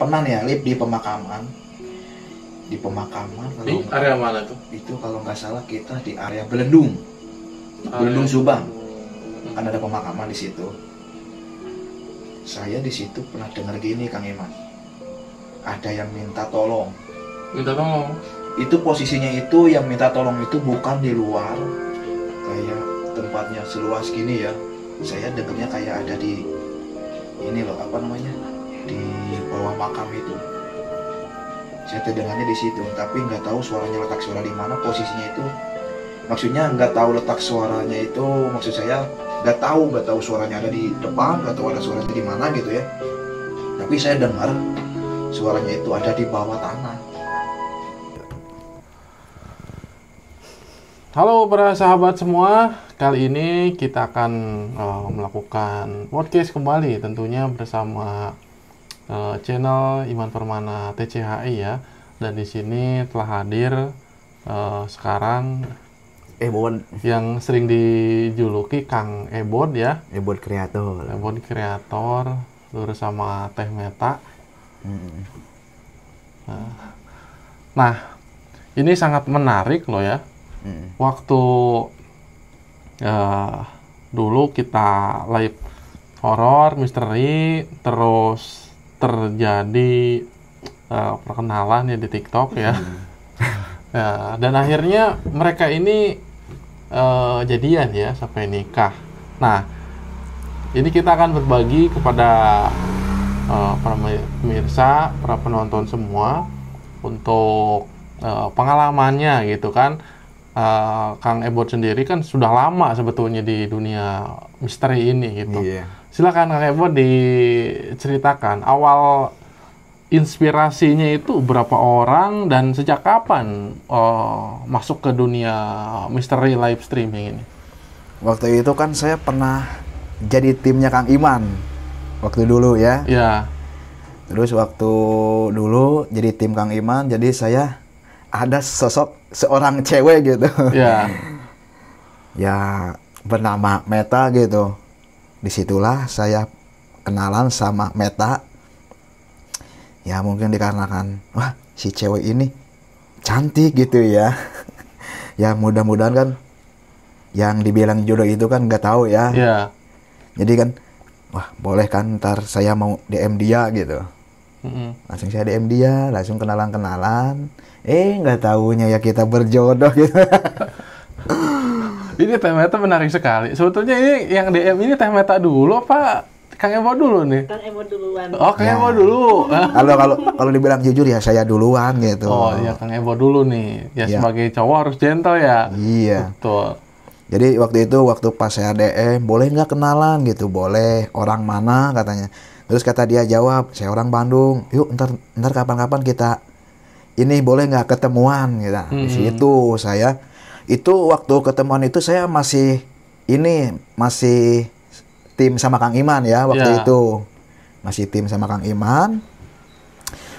pernah nih ya live di pemakaman. Di pemakaman Di area mana tuh? itu kalau nggak salah kita di area Belendung. Belendung Subang. Kan ada pemakaman di situ. Saya di situ pernah dengar gini Kang Iman. Ada yang minta tolong. Minta tolong. Itu posisinya itu yang minta tolong itu bukan di luar kayak tempatnya seluas gini ya. Saya dengarnya kayak ada di ini loh apa namanya di bawah makam itu. Saya terdengarnya di situ, tapi nggak tahu suaranya letak suara di mana posisinya itu. Maksudnya nggak tahu letak suaranya itu, maksud saya nggak tahu suaranya ada di depan, nggak tahu ada suaranya di mana gitu ya. Tapi saya dengar suaranya itu ada di bawah tanah. Halo para sahabat semua, kali ini kita akan melakukan podcast kembali tentunya bersama channel Iman Permana TCHI ya. Dan di sini telah hadir sekarang Ebon yang sering dijuluki Kang Ebon ya. Ebon kreator. Ebon kreator bersama Teh Meta. Nah, ini sangat menarik loh ya. Waktu dulu kita live horor, misteri, terus terjadi perkenalan ya di TikTok ya. Ya, dan akhirnya mereka ini jadian ya sampai nikah. Nah, ini kita akan berbagi kepada para pemirsa, para penonton semua untuk pengalamannya gitu kan. Kang Ebon sendiri kan sudah lama sebetulnya di dunia misteri ini gitu. Iya. Silakan Kang Ebon diceritakan awal inspirasinya itu berapa orang dan sejak kapan masuk ke dunia misteri live streaming ini? Waktu itu kan saya pernah jadi timnya Kang Iman waktu dulu ya. Ya. Terus waktu dulu jadi tim Kang Iman, jadi saya ada sosok seorang cewek gitu. Ya. Ya bernama Meta gitu. Disitulah saya kenalan sama Meta. Ya mungkin dikarenakan wah si cewek ini cantik gitu ya. Ya mudah-mudahan kan yang dibilang jodoh itu kan nggak tahu ya. Ya. Jadi kan wah boleh kan ntar saya mau DM dia gitu. Langsung saya DM dia, langsung kenalan-kenalan. Nggak taunya ya kita berjodoh gitu. Ini Teh Meta menarik sekali. Sebetulnya ini yang DM ini Teh Meta dulu apa Kang Ebon dulu nih? Kang Ebon duluan. Oh, Kang Ebon dulu. Kalau dibilang jujur ya saya duluan gitu. Oh iya, Kang Ebon dulu nih. Ya Iya. sebagai cowok harus gentle ya. Iya. Betul. Jadi waktu pas saya DM, boleh nggak kenalan gitu? Boleh. Orang mana katanya? Terus kata dia jawab, saya orang Bandung. Yuk ntar kapan-kapan kita ini boleh nggak ketemuan gitu. Di situ saya itu waktu ketemuan itu saya masih tim sama Kang Iman ya waktu itu. Masih tim sama Kang Iman.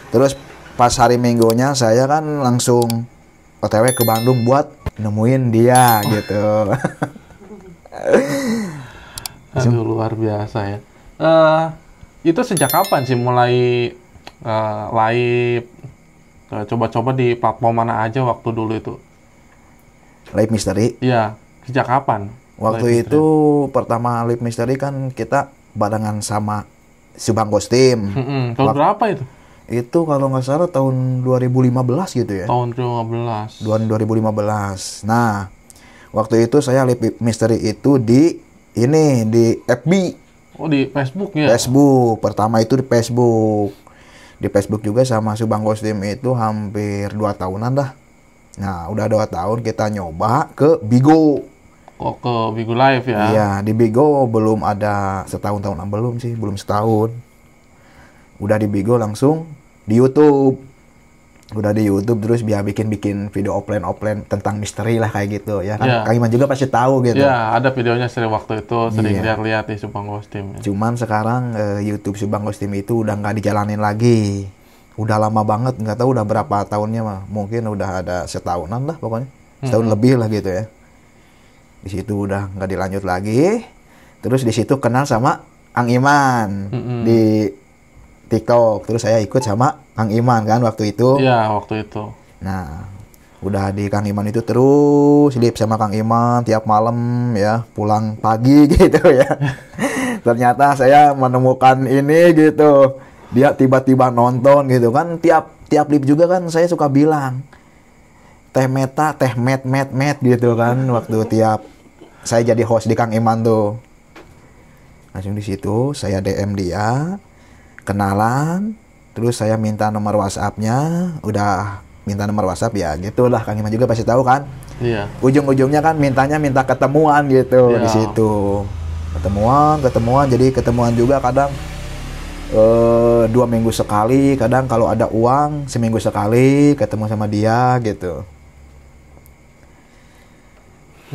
Terus pas hari Minggunya saya kan langsung OTW ke Bandung buat nemuin dia gitu. Aduh, luar biasa ya. Itu sejak kapan sih mulai live coba-coba di platform mana aja waktu dulu itu? Live Mystery. Iya, sejak kapan? Waktu itu pertama Live Mystery kan kita barengan sama Subang Kostim. Tahun berapa itu? Itu kalau nggak salah tahun 2015 gitu ya. Tahun 2015. 2015. Nah, waktu itu saya Live Mystery itu di FB. Oh, di Facebook ya? Facebook. Pertama itu di Facebook. Di Facebook juga sama Subang Kostim itu hampir 2 tahunan dah. Nah, udah 2 tahun kita nyoba ke Bigo. Kok ke Bigo Live ya? Iya, di Bigo belum ada setahun belum sih, belum setahun. Udah di Bigo langsung di YouTube. Udah di YouTube terus biar bikin video offline tentang misteri lah kayak gitu ya. Kan Kang Iman juga pasti tahu gitu. Iya, ada videonya sering waktu itu sering lihat-lihat di Subang Kostim. Ya. Cuman sekarang YouTube Subang Kostim itu udah nggak dijalanin lagi. Udah lama banget, nggak tahu udah berapa tahunnya mah. Mungkin udah ada setahunan lah pokoknya. Setahun lebih lah gitu ya. Di situ udah nggak dilanjut lagi. Terus di situ kenal sama Kang Iman di TikTok. Terus saya ikut sama Kang Iman kan waktu itu. Iya, waktu itu. Nah, udah di Kang Iman itu terus lip sama Kang Iman tiap malam ya, pulang pagi gitu ya. Ternyata saya menemukan ini gitu. Dia tiba-tiba nonton gitu kan, tiap lip juga kan saya suka bilang teh meta, teh met gitu kan waktu tiap saya jadi host di Kang Iman tuh. Langsung di situ saya DM dia, kenalan, terus saya minta nomor WhatsApp-nya, udah minta nomor WhatsApp ya gitulah, Kang Iman juga pasti tahu kan. Iya. Ujung-ujungnya kan minta ketemuan gitu Iya. di situ. Ketemuan, jadi ketemuan juga kadang 2 minggu sekali, kadang kalau ada uang seminggu sekali ketemu sama dia gitu.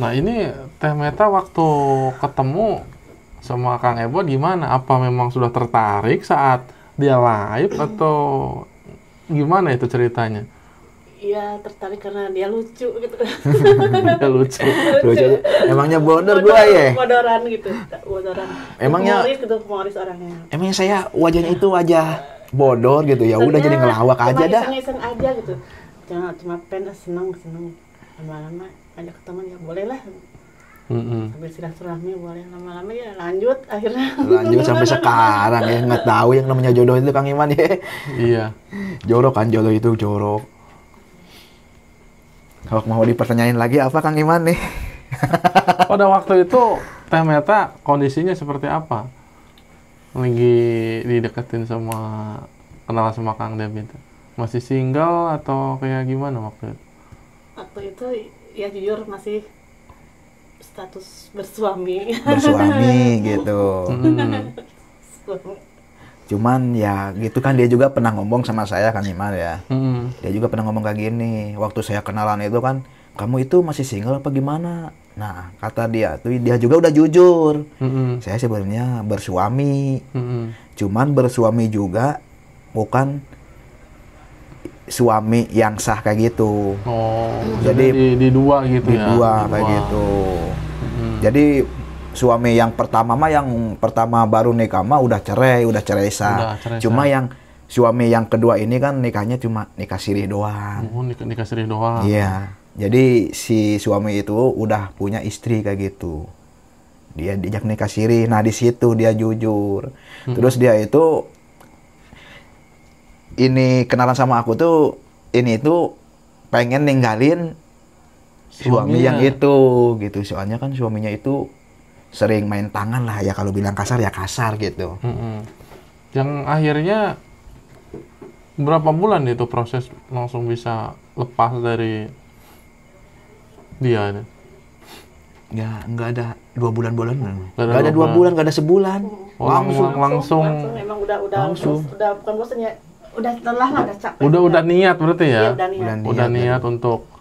Nah, ini Teh Meta waktu ketemu sama Kang Ebo gimana? Apa memang sudah tertarik saat dia live atau gimana itu ceritanya? Iya, tertarik karena dia lucu gitu. Dia lucu. Lucu. Emangnya bodor gua ya? Bodoran gitu, bodoran. Emangnya- humoris orangnya. Emangnya saya wajahnya itu wajah bodor gitu ya, udah jadi ngelawak aja dah. Iseng aja gitu. Cuma pengen seneng. Lama-lama ajak teman ya boleh lah. Sambil silaturahmi boleh, lama-lama ya lanjut akhirnya. Lanjut sampai sekarang ya, nggak tahu yang namanya jodoh itu Kang Iman ya. Iya. Jorok kan, jodoh itu jorok. Kalau mau dipertanyain lagi apa Kang Iman nih? Pada waktu itu Teh Meta kondisinya seperti apa? Lagi dideketin sama, kenalan sama Kang Debit. Masih single atau kayak gimana waktu itu? Waktu itu ya jujur masih status bersuami. Bersuami gitu. Cuman ya gitu kan, dia juga pernah ngomong sama saya Kang Iman ya. Dia juga pernah ngomong kayak gini, waktu saya kenalan itu kan, kamu itu masih single apa gimana? Nah, kata dia tuh, dia juga udah jujur. Saya sebenarnya bersuami. Cuman bersuami juga bukan suami yang sah kayak gitu. Oh, Jadi di dua gitu di ya? dua Di kayak dua. gitu. Jadi suami yang pertama mah, yang pertama baru nikah mah udah cerai sah. Udah cerai Cuma sah. yang suami yang kedua ini kan nikahnya cuma nikah sirih doang. Oh, nikah siri doang. Iya. Jadi si suami itu udah punya istri kayak gitu. Dia diajak nikah siri. Nah, di situ dia jujur. Terus dia itu ini kenalan sama aku tuh, ini tuh pengen ninggalin suami Suaminya. yang itu gitu. Soalnya kan suaminya itu sering main tangan lah ya, kalau bilang kasar ya kasar gitu. Yang akhirnya berapa bulan itu proses langsung bisa lepas dari dia? Ya nggak ada 2 bulan-bulan. Nggak ada Nggak ada 2 2 bulan. bulan, nggak ada sebulan. Oh, Langsung. Emang udah Langsung. udah bukan bosan ya. Udah lelah lah, udah capek. Udah niat berarti ya? Iya, udah niat. Udah niat untuk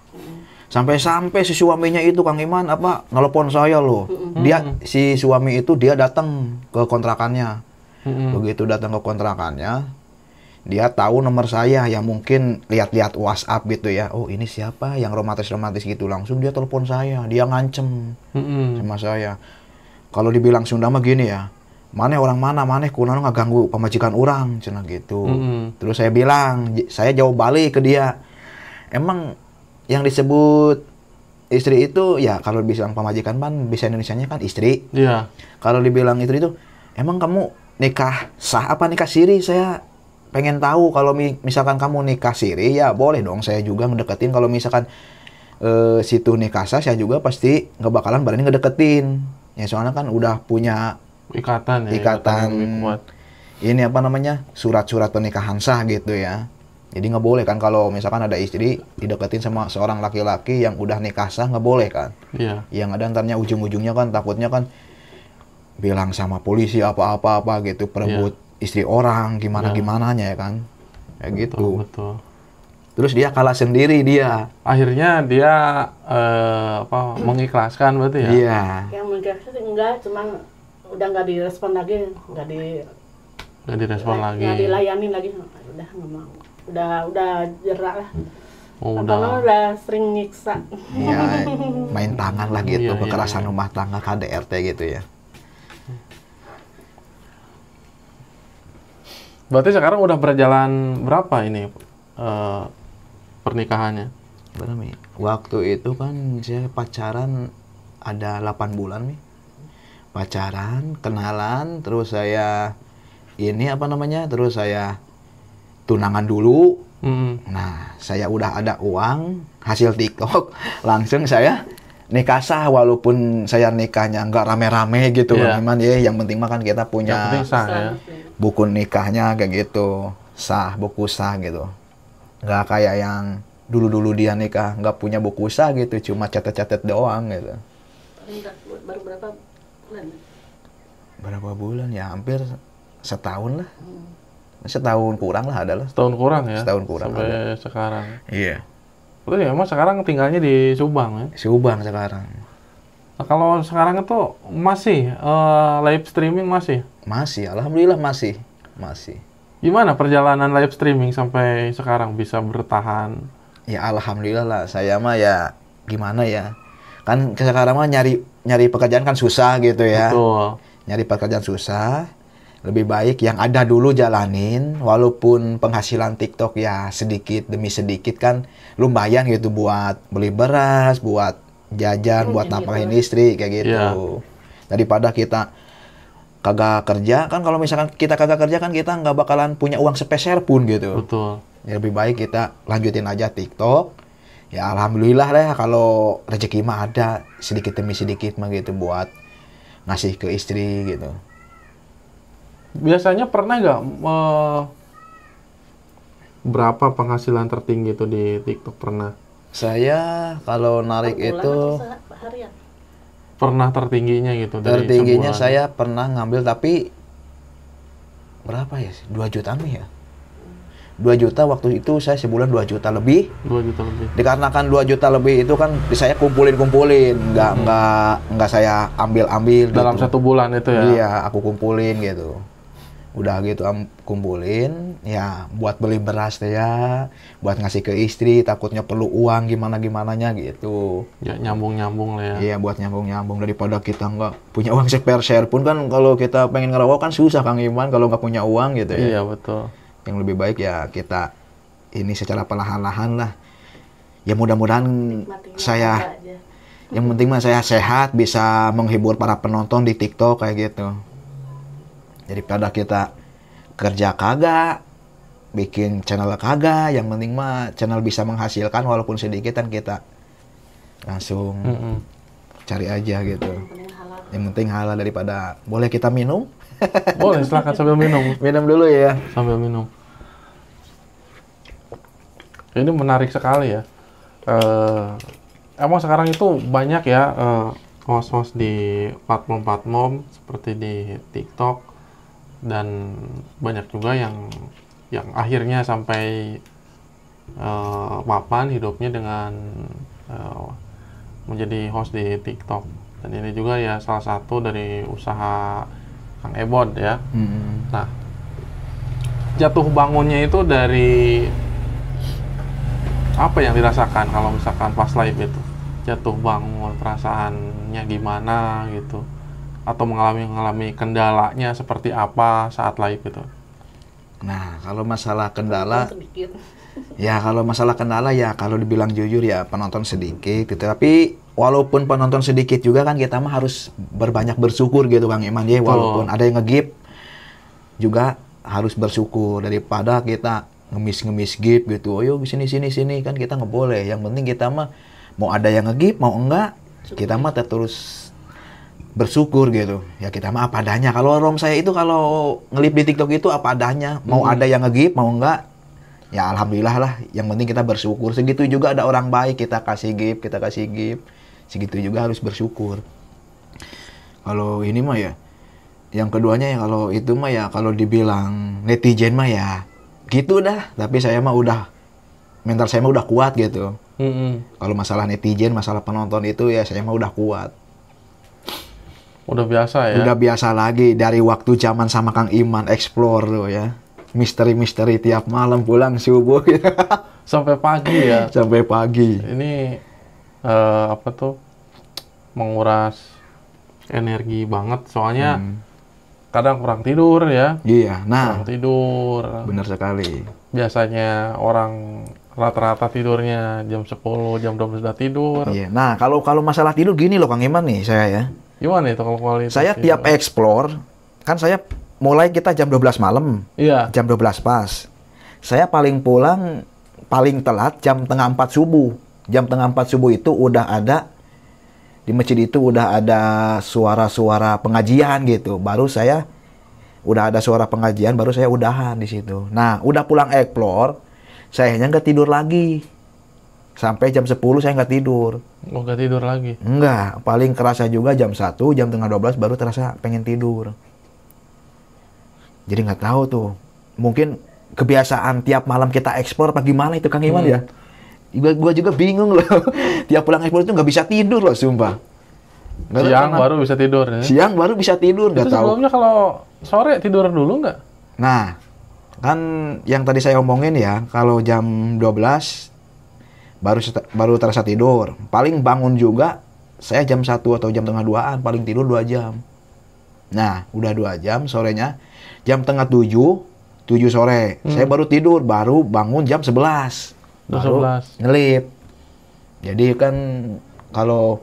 Sampai si suaminya itu Kang Iman nelpon saya loh. Dia si suami itu dia datang ke kontrakannya. Begitu datang ke kontrakannya, dia tahu nomor saya, ya mungkin lihat-lihat WhatsApp gitu ya. Oh, ini siapa yang romantis gitu. Langsung dia telepon saya, dia ngancem sama saya. Kalau dibilang Sunda mah gini ya, mana orang mana, kunaon ngaganggu pemajikan orang, cenah gitu. Terus saya bilang, saya jawab balik ke dia, emang yang disebut istri itu ya, kalau dibilang pemajikan kan bisa Indonesianya kan istri. Iya. Kalau dibilang istri itu, emang kamu nikah sah apa nikah siri? Saya pengen tahu. Kalau misalkan kamu nikah siri ya boleh dong, saya juga ngedeketin. Kalau misalkan situ nikah sah, saya juga pasti nggak bakalan berani ngedeketin. Ya soalnya kan udah punya Ikatan yang lebih kuat. Ini apa namanya, surat-surat pernikahan sah gitu ya. Jadi nggak boleh kan kalau misalkan ada istri dideketin sama seorang laki-laki yang udah nikah sah, nggak boleh kan. Iya. Yang ada ntarnya ujung-ujungnya kan takutnya kan bilang sama polisi apa-apa gitu, perebut istri orang, gimana-gimananya ya kan. Kayak gitu. Betul. Terus dia kalah sendiri dia. Akhirnya dia mengikhlaskan berarti ya? Iya. Yang mengikhlaskan sih enggak, cuma udah nggak direspon lagi, nggak direspon lagi. nggak dilayanin lagi. Udah nggak mau. Udah jerak lah. Oh, udah sering nyiksa. Iya, main tangan lah gitu, Iya, kekerasan iya. rumah tangga, KDRT gitu ya. Berarti sekarang udah berjalan berapa ini pernikahannya? Berapa Mi? Waktu itu kan saya pacaran ada 8 bulan Mi. Pacaran, kenalan, terus saya terus saya tunangan dulu. Nah, saya udah ada uang hasil TikTok, langsung saya nikah sah, walaupun saya nikahnya nggak rame-rame gitu, Iman ya. Yang penting mah kan kita punya sah, ya. buku nikahnya kayak gitu, sah, buku sah gitu. Nggak kayak yang dulu-dulu dia nikah nggak punya buku sah gitu, cuma catat-catat doang gitu. Baru berapa bulan? Berapa bulan ya? Hampir setahun lah. Setahun kurang lah adalah. Setahun kurang ya? Setahun kurang sampai ada. Sekarang. Iya. Berarti emang sekarang tinggalnya di Subang ya? Subang sekarang. Nah, kalau sekarang itu masih live streaming masih? Masih, alhamdulillah masih. Gimana perjalanan live streaming sampai sekarang bisa bertahan? Ya alhamdulillah lah, saya mah ya gimana ya. Kan sekarang mah nyari pekerjaan kan susah gitu ya. Betul. Nyari pekerjaan susah. Lebih baik yang ada dulu jalanin, walaupun penghasilan TikTok ya sedikit demi sedikit kan lumayan gitu buat beli beras, buat jajan, buat nafkahin istri kayak gitu. Daripada kita kagak kerja, kan kalau misalkan kita kagak kerja kan kita nggak bakalan punya uang sepeser pun gitu. Betul. Ya lebih baik kita lanjutin aja TikTok. Ya alhamdulillah lah kalau rezeki mah ada sedikit demi sedikit mah gitu buat ngasih ke istri gitu. Biasanya pernah nggak berapa penghasilan tertinggi itu di TikTok pernah? Saya kalau narik itu pernah tertingginya gitu. Tertingginya saya pernah ngambil tapi berapa ya? 2 juta nih ya. 2 juta waktu itu saya sebulan 2 juta lebih. 2 juta lebih. Dikarenakan 2 juta lebih itu kan saya kumpulin, nggak saya ambil dalam gitu. 1 bulan itu ya. Iya, aku kumpulin gitu. Udah gitu kumpulin ya buat beli beras deh ya, buat ngasih ke istri, takutnya perlu uang gimana-gimananya gitu. Ya nyambung-nyambung lah ya. Iya, buat nyambung-nyambung daripada kita nggak punya uang sepeser pun kan kalau kita pengen ngerokok kan susah Kang Iman kalau nggak punya uang gitu ya. Iya, betul. Yang lebih baik ya kita ini secara perlahan-lahan lah. Ya mudah-mudahan yang penting mah saya sehat, bisa menghibur para penonton di TikTok kayak gitu. Daripada kita kerja kagak, bikin channel kagak, yang penting mah channel bisa menghasilkan walaupun sedikit kan kita langsung cari aja gitu. Yang penting halal daripada boleh kita minum? Boleh, silakan sambil minum. Minum dulu ya. Sambil minum. Ini menarik sekali ya. Emang sekarang itu banyak ya host-host di platform-platform seperti di TikTok, dan banyak juga yang akhirnya sampai mapan hidupnya dengan menjadi host di TikTok. Dan ini juga ya salah satu dari usaha Kang Ebon ya. Nah, jatuh bangunnya itu dari apa yang dirasakan kalau misalkan pas live itu? Jatuh bangun, perasaannya gimana gitu? Atau mengalami kendalanya seperti apa saat live itu? Nah, kalau masalah kendala, ya kalau dibilang jujur ya penonton sedikit gitu. Tapi walaupun penonton sedikit juga kan kita mah harus berbanyak bersyukur gitu Kang Iman ya. Walaupun ada yang nge-gift juga harus bersyukur daripada kita ngemis gift gitu. Oh sini kan kita nggak boleh. Yang penting kita mah mau ada yang nge-gift mau enggak, kita mah terus bersyukur gitu. Ya kita mah apa adanya. Kalau rom saya itu kalau ngelip di TikTok itu apa adanya. Mau ada yang nge-gift mau enggak, ya alhamdulillah lah. Yang penting kita bersyukur. Segitu juga ada orang baik kita kasih gift. Segitu juga harus bersyukur. Kalau ini mah ya, yang keduanya ya kalau itu mah ya kalau dibilang netizen mah ya gitu dah. Tapi saya mah mental saya mah udah kuat gitu. Kalau masalah netizen, masalah penonton itu ya saya mah udah kuat. Udah biasa ya? Udah biasa lagi dari waktu zaman sama Kang Iman explore loh ya. Misteri-misteri tiap malam pulang subuh ya. Sampai pagi ya? Sampai pagi. Ini menguras energi banget soalnya kadang kurang tidur ya. Iya, nah Kurang tidur. benar sekali. Biasanya orang rata-rata tidurnya jam 10, jam 12 udah tidur. Iya, nah kalau masalah tidur gini loh Kang Iman nih saya ya. Gimana itu kalau kualitas Saya tidur? tiap explore, kan saya mulai kita jam 12 malam, Iya. jam 12 pas. Saya paling pulang paling telat jam setengah 4 subuh. Jam setengah 4 subuh itu udah ada di masjid, itu udah ada suara-suara pengajian gitu. Baru saya udah ada suara pengajian, baru saya udahan di situ. Nah, udah pulang explore, saya hanya nggak tidur lagi. Sampai jam 10 saya nggak tidur. Oh, nggak tidur lagi. Enggak, paling kerasa juga jam 1, jam setengah 12 baru terasa pengen tidur. Jadi nggak tahu tuh. Mungkin kebiasaan tiap malam kita explore apa gimana itu Kang Iman ya? Gua juga bingung loh. Tiap pulang explore itu nggak bisa tidur loh, sumpah. Nggak tahu Siang kenapa. baru bisa tidur ya. Siang baru bisa tidur, Itu nggak tahu. sebelumnya kalau sore tidur dulu nggak? Nah, kan yang tadi saya omongin ya, kalau jam 12 baru terasa tidur. Paling bangun juga saya jam 1 atau jam setengah 2-an, paling tidur 2 jam. Nah, udah 2 jam sorenya, jam setengah 7 sore. Saya baru tidur, baru bangun jam 11. Baru 11. ngelip. Jadi kan kalau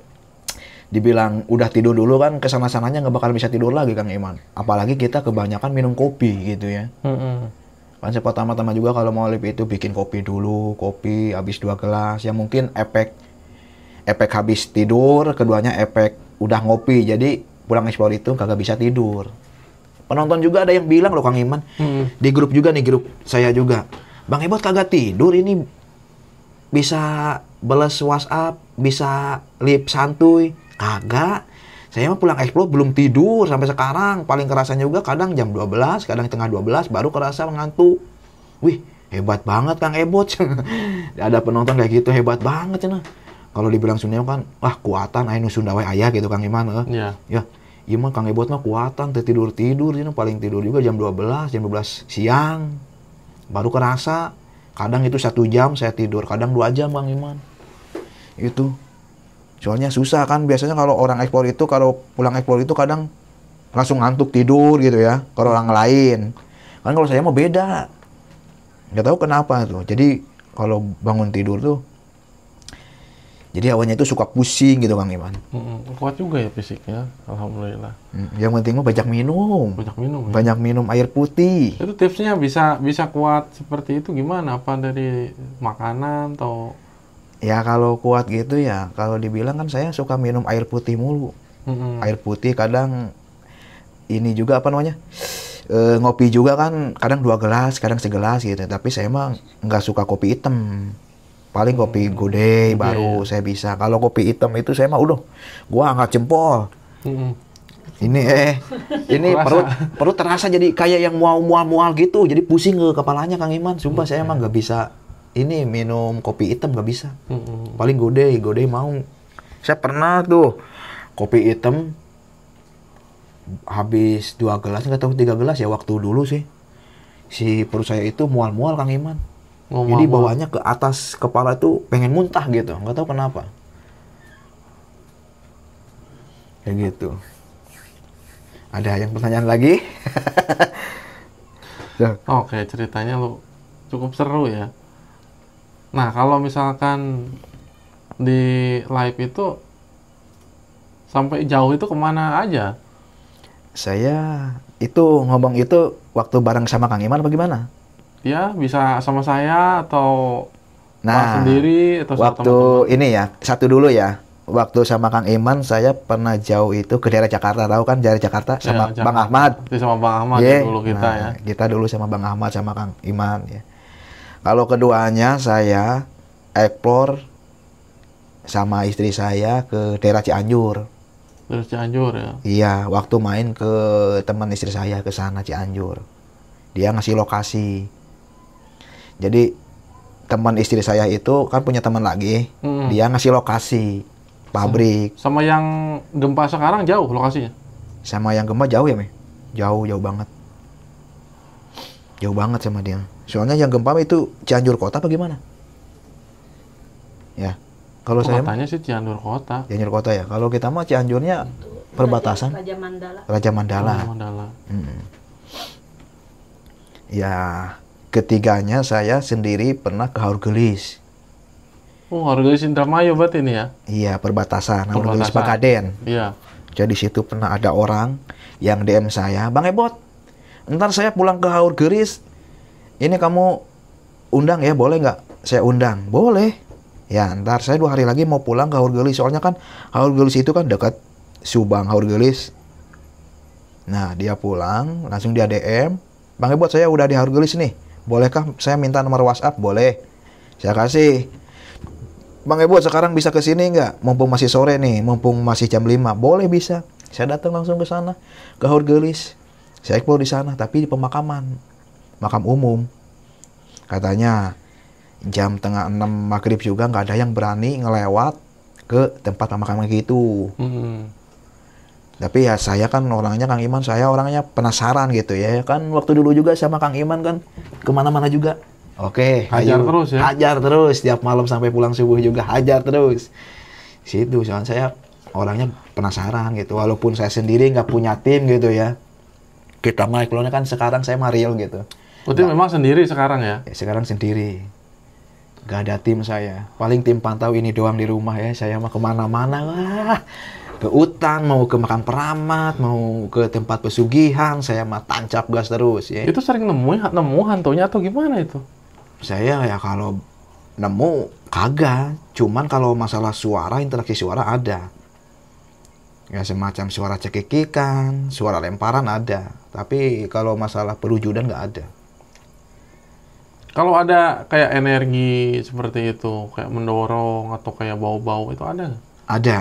dibilang udah tidur dulu kan kesana-sananya nggak bakal bisa tidur lagi Kang Iman. Apalagi kita kebanyakan minum kopi gitu ya. Kan saya pertama-tama juga kalau mau lip itu bikin kopi dulu, kopi habis 2 gelas. Yang mungkin efek habis tidur, keduanya efek udah ngopi. Jadi pulang explore itu kagak bisa tidur. Penonton juga ada yang bilang loh Kang Iman, di grup juga nih, grup saya juga, Bang Ebot kagak tidur ini, bisa balas WhatsApp, bisa lip santuy. Kagak. Saya mah pulang explore belum tidur sampai sekarang. Paling kerasanya juga kadang jam 12, kadang setengah 12 baru kerasa mengantuk. Wih, hebat banget Kang Ebot. Ada penonton kayak gitu, hebat banget cenah. Kalau dibilang Sunda kan, wah kuatan aya nu Sunda we aya gitu Kang Iman. Iya. Ya, iya mah Kang Ebot mah kuatan, tidur cenah, paling tidur juga jam 12, jam 12 siang. Baru kerasa. Kadang itu 1 jam saya tidur, kadang 2 jam Kang Iman. Itu. Soalnya susah kan, biasanya kalau orang explore itu, kalau pulang explore itu kadang langsung ngantuk tidur gitu ya, kalau orang lain. Kan kalau saya mau beda. Nggak tahu kenapa tuh. Jadi kalau bangun tidur tuh, jadi awalnya itu suka pusing gitu Kang Iman. Kuat juga ya fisiknya, alhamdulillah. Yang penting mah banyak minum. Banyak minum. Ya? Banyak minum air putih. Itu tipsnya bisa kuat seperti itu gimana? Apa dari makanan atau? Ya kalau kuat gitu ya, kalau dibilang kan saya suka minum air putih mulu. Air putih kadang ini juga apa namanya? Ngopi juga kan kadang 2 gelas, kadang 1 gelas gitu. Tapi saya mah nggak suka kopi hitam. Paling kopi gudeg baru saya bisa. Kalau kopi hitam itu saya mah udah, gua angkat jempol. Ini perut terasa jadi kayak yang mual gitu. Jadi pusing ke kepalanya Kang Iman. Sumpah saya mah nggak bisa ini minum kopi hitam, nggak bisa. Paling gudeg mau. Saya pernah tuh kopi hitam habis 2 gelas, nggak tahu 3 gelas ya waktu dulu sih. Si perut saya itu mual-mual Kang Iman. Jadi bawahnya ke atas kepala itu pengen muntah gitu, nggak tahu kenapa. Kayak gitu. Ada yang pertanyaan lagi? Oke, ceritanya lu cukup seru ya. Nah, kalau misalkan di live itu sampai jauh itu kemana aja? Saya itu ngomong itu waktu bareng sama Kang Iman apa gimana? Ya, bisa sama saya atau Nah, sendiri atau sama waktu teman-teman. ini ya, satu dulu ya. Waktu sama Kang Iman saya pernah jauh itu ke daerah Jakarta, tahu kan daerah Jakarta sama Ya, Bang Ahmad. Itu sama Bang Ahmad Yeah. ya dulu kita ya. Kita dulu sama Bang Ahmad sama Kang Iman ya. Kalau keduanya saya explore sama istri saya ke daerah Cianjur. Terus Cianjur ya. Iya, waktu main ke teman istri saya ke sana Cianjur. Dia ngasih lokasi. Jadi teman istri saya itu kan punya teman lagi. Dia ngasih lokasi pabrik. Sama yang gempa sekarang jauh lokasinya? Sama yang gempa jauh ya, Me? Jauh banget. Jauh banget sama dia. Soalnya yang gempa itu Cianjur kota apa gimana? Ya. Kalau saya Katanya sih Cianjur kota. Cianjur kota ya. Kalau kita mah Cianjurnya perbatasan Raja Mandala. Raja Mandala. Oh, Mandala. Ya, ketiganya saya sendiri pernah ke Haurgelis. Oh, Haurgelis Indramayu berarti ini ya? Iya, perbatasan Haurgelis Perbatasan. Bakaden. Iya. Jadi situ pernah ada orang yang DM saya, Bang Ebot, ntar saya pulang ke Haurgelis, ini kamu undang ya, boleh nggak? Saya undang, boleh. Ya, ntar saya 2 hari lagi mau pulang ke Haurgelis, soalnya kan Haurgelis itu kan dekat Subang, Haurgelis. Nah, dia pulang, langsung dia DM, Bang Ebot, saya udah di Haurgelis nih, bolehkah saya minta nomor WhatsApp? Boleh. Saya kasih. Bang Ebot, sekarang bisa ke sini nggak? Mumpung masih sore nih, mumpung masih jam 5. Boleh, bisa. Saya datang langsung ke sana, ke Haurgelis. Saya explore di sana, tapi di pemakaman, makam umum. Katanya jam tengah 6 maghrib juga nggak ada yang berani ngelewat ke tempat pemakaman gitu. Tapi ya saya kan orangnya Kang Iman, saya orangnya penasaran gitu ya. Kan waktu dulu juga sama Kang Iman kan kemana-mana juga. Oke, Hajar ayo, terus ya? hajar terus. Tiap malam sampai pulang subuh juga hajar terus. Situ, soalnya saya orangnya penasaran gitu. Walaupun saya sendiri nggak punya tim gitu ya. Kita mah explore kan sekarang saya mah real gitu. Berarti memang sendiri sekarang ya? Ya, sekarang sendiri. Gak ada tim saya. Paling tim pantau ini doang di rumah ya. Saya mah kemana-mana lah. Ke hutan, mau ke makam keramat, mau ke tempat pesugihan. Saya mah tancap gas terus ya. Itu sering nemu hantunya atau gimana itu? Saya ya kalau nemu kagak. Cuman kalau masalah suara, interaksi suara ada. Ya semacam suara cekikikan, suara lemparan ada. Tapi kalau masalah perwujudan nggak ada. Kalau ada kayak energi seperti itu, kayak mendorong atau kayak bau-bau, itu ada nggak? Ada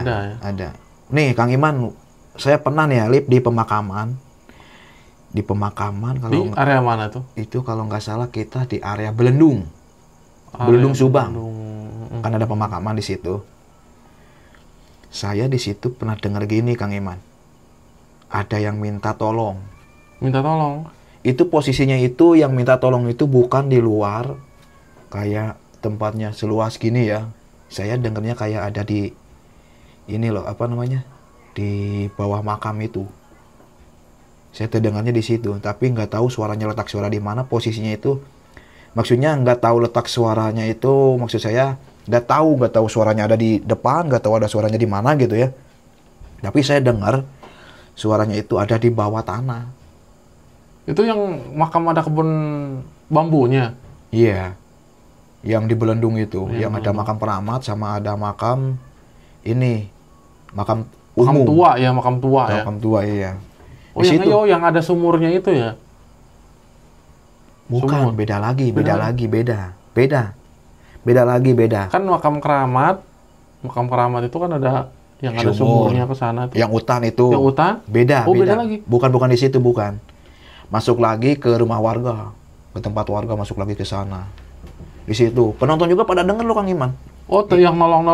ya? Ada. Nih Kang Iman, saya pernah nih ya lip di pemakaman. Di pemakaman kalau Di area mana tuh? itu kalau nggak salah kita di area Belendung. Belendung Subang. Kan ada pemakaman di situ. Saya di situ pernah dengar gini Kang Iman. Ada yang minta tolong. Minta tolong? Itu posisinya itu yang minta tolong itu bukan di luar kayak tempatnya seluas gini ya. Saya dengarnya kayak ada di ini loh, apa namanya? Di bawah makam itu. Saya terdengarnya di situ, tapi nggak tahu suaranya letak suara di mana, posisinya itu. Maksudnya nggak tahu letak suaranya itu, maksud saya nggak tahu suaranya ada di depan, nggak tahu ada suaranya di mana gitu ya. Tapi saya dengar suaranya itu ada di bawah tanah. Itu yang makam ada kebun bambunya? Iya, yang di Belendung itu, Yang yang ada makam keramat sama ada makam ini, makam Makam umum. tua ya, makam tua ya? Makam tua iya. Oh Di yang, situ. yang ada sumurnya itu ya? Bukan, Sumur. beda lagi, Beda lagi, beda. Kan makam keramat itu kan ada yang ada Sumur. sumurnya ke sana tuh. Yang hutan itu. Yang hutan? Beda, Oh, beda lagi. Bukan di situ, bukan. Masuk lagi ke rumah warga, ke tempat warga, masuk lagi ke sana. Di situ. Penonton juga pada denger loh Kang Iman. Oh, tuh yang tolong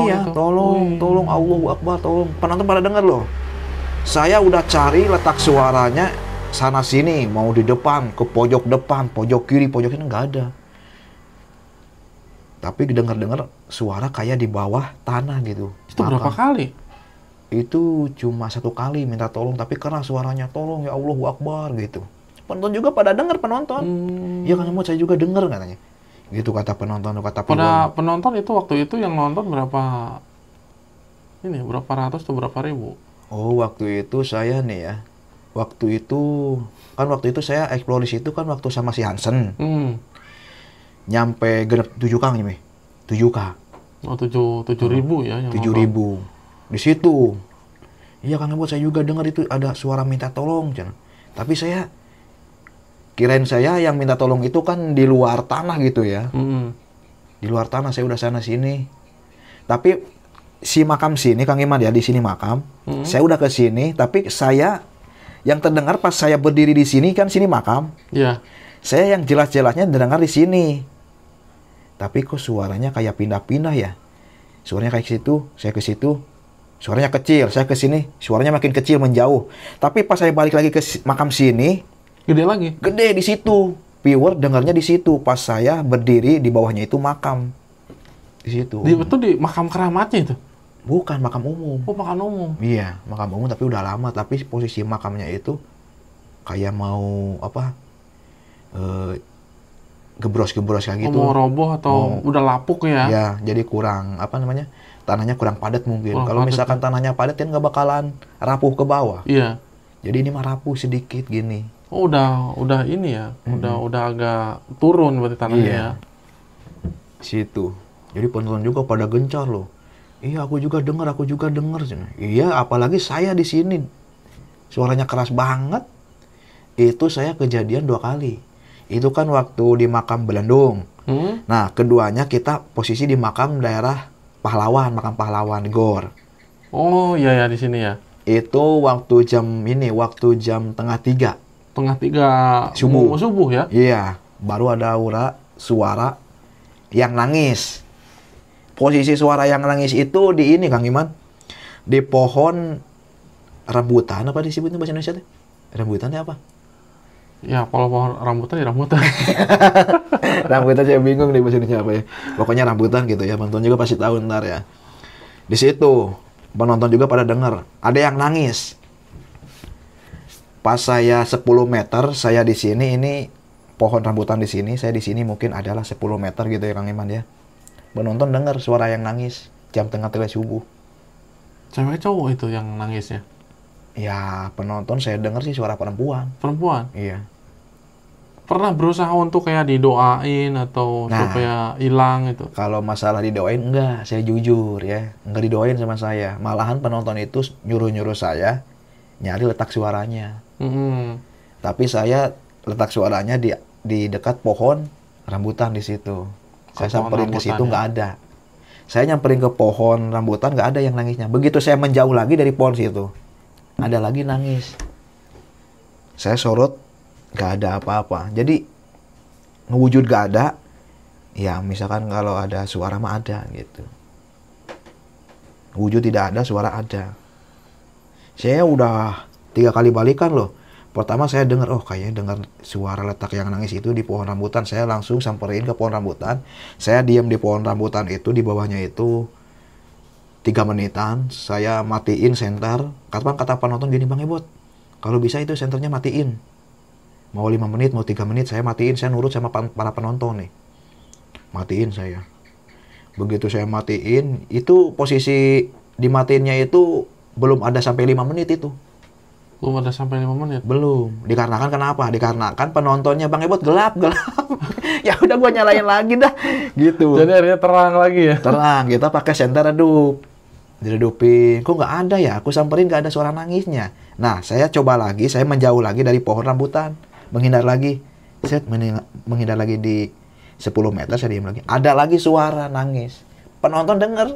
Iya, itu. tolong, Allahu Akbar, tolong. Penonton pada denger loh. Saya udah cari letak suaranya sana sini, mau di depan, ke pojok depan, pojok kiri, pojok ini nggak ada. Tapi dengar-dengar suara kayak di bawah tanah gitu. Itu berapa kali? Itu cuma 1 kali minta tolong, tapi karena suaranya tolong ya Allahu Akbar gitu. Penonton juga pada denger, penonton. Iya Kang Imut, saya juga denger katanya. Gitu kata penonton, kata Pada penonton itu waktu itu yang nonton berapa ratus atau berapa ribu? Oh, waktu itu saya nih ya. Waktu itu saya explore di situ kan waktu sama si Hansen. Nyampe genep 7K nih, 7K. Oh, 7.000 ya yang 7.000. Di situ. Iya Kang Imut, saya juga dengar itu ada suara minta tolong, Chan. Tapi saya kirain saya yang minta tolong itu kan di luar tanah gitu ya. Di luar tanah, saya udah sana sini. Tapi si makam sini Kang Iman ya, di sini makam. Saya udah ke sini, tapi saya yang terdengar pas saya berdiri di sini kan sini makam. Iya. Saya yang jelas-jelasnya dengar di sini. Tapi kok suaranya kayak pindah-pindah ya. Suaranya kayak situ, saya ke situ. Suaranya kecil, saya ke sini, suaranya makin kecil menjauh. Tapi pas saya balik lagi ke makam sini, Gede lagi? gede di situ. Pure dengarnya di situ. Pas saya berdiri di bawahnya itu makam. Di situ. Itu di makam keramatnya itu? Bukan makam umum. Oh, makam umum. Iya, makam umum tapi udah lama. Tapi posisi makamnya itu kayak mau apa? Gebros-gebros kayak gitu. Mau roboh atau udah lapuk ya? Ya, jadi kurang apa namanya? Tanahnya kurang padat mungkin. Kalau misalkan tanahnya padat kan nggak bakalan rapuh ke bawah. Iya. Jadi ini mah rapuh sedikit gini. Oh, udah ini ya. Udah agak turun berarti tanahnya. Iya. Situ. Jadi penonton juga pada gencar loh. Iya, aku juga dengar. Iya, apalagi saya di sini. Suaranya keras banget. Itu saya kejadian 2 kali. Itu kan waktu di makam Belendung. Nah, keduanya kita posisi di makam daerah Pahlawan, makam Pahlawan di Gor. Oh, iya ya di sini ya. Itu waktu jam 2:30. 2:30 subuh ya? Iya, baru ada suara yang nangis. Posisi suara yang nangis itu di ini Kang Iman, di pohon rambutan apa disebutnya bahasa Indonesia teh? Rambutannya apa? Ya, kalau pohon rambutan ya rambutan. Rambutan saya bingung nih bahasa Indonesia apa ya. Pokoknya rambutan gitu ya, penonton juga pasti tahu ntar ya. Di situ penonton juga pada dengar ada yang nangis. Pas saya 10 meter, saya di sini, ini pohon rambutan di sini, saya di sini mungkin adalah 10 meter gitu ya Kang Iman ya. Penonton dengar suara yang nangis jam tengah subuh. Cewek cowok itu yang nangisnya? Ya, penonton saya dengar sih suara perempuan. Perempuan? Iya. Pernah berusaha untuk kayak didoain atau supaya hilang itu? Kalau masalah didoain enggak, saya jujur ya. Enggak didoain sama saya. Malahan penonton itu nyuruh-nyuruh saya nyari letak suaranya. Tapi saya letak suaranya di dekat pohon rambutan di situ. Saya samperin ke situ nggak ada. Saya nyamperin ke pohon rambutan nggak ada yang nangisnya. Begitu saya menjauh lagi dari pohon situ, ada lagi nangis. Saya sorot, nggak ada apa-apa. Jadi ngewujud nggak ada. Ya misalkan kalau ada suara mah ada gitu. Wujud tidak ada, suara ada. Saya udah 3 kali balikan loh. Pertama saya dengar, kayaknya dengar suara letak yang nangis itu di pohon rambutan. Saya langsung samperin ke pohon rambutan. Saya diam di pohon rambutan itu, di bawahnya itu 3 menitan. Saya matiin senter. Kata penonton gini, Bang Ebot, kalau bisa itu senternya matiin. Mau 5 menit, mau 3 menit, saya matiin. Saya nurut sama para penonton nih. Matiin saya. Begitu saya matiin, itu posisi dimatiinnya itu belum ada sampai 5 menit itu. Belum ada sampai 5 menit? Belum. Dikarenakan kenapa? Dikarenakan penontonnya Bang Ebot gelap. Ya udah gua nyalain lagi dah. Gitu. Jadi akhirnya terang lagi ya? Terang. Kita pakai senter redup. Diredupin. Kok nggak ada ya? Aku samperin nggak ada suara nangisnya. Nah, saya coba lagi. Saya menjauh lagi dari pohon rambutan. Menghindar lagi. Saya menghindar lagi di 10 meter. Saya diam lagi. Ada lagi suara nangis. Penonton denger.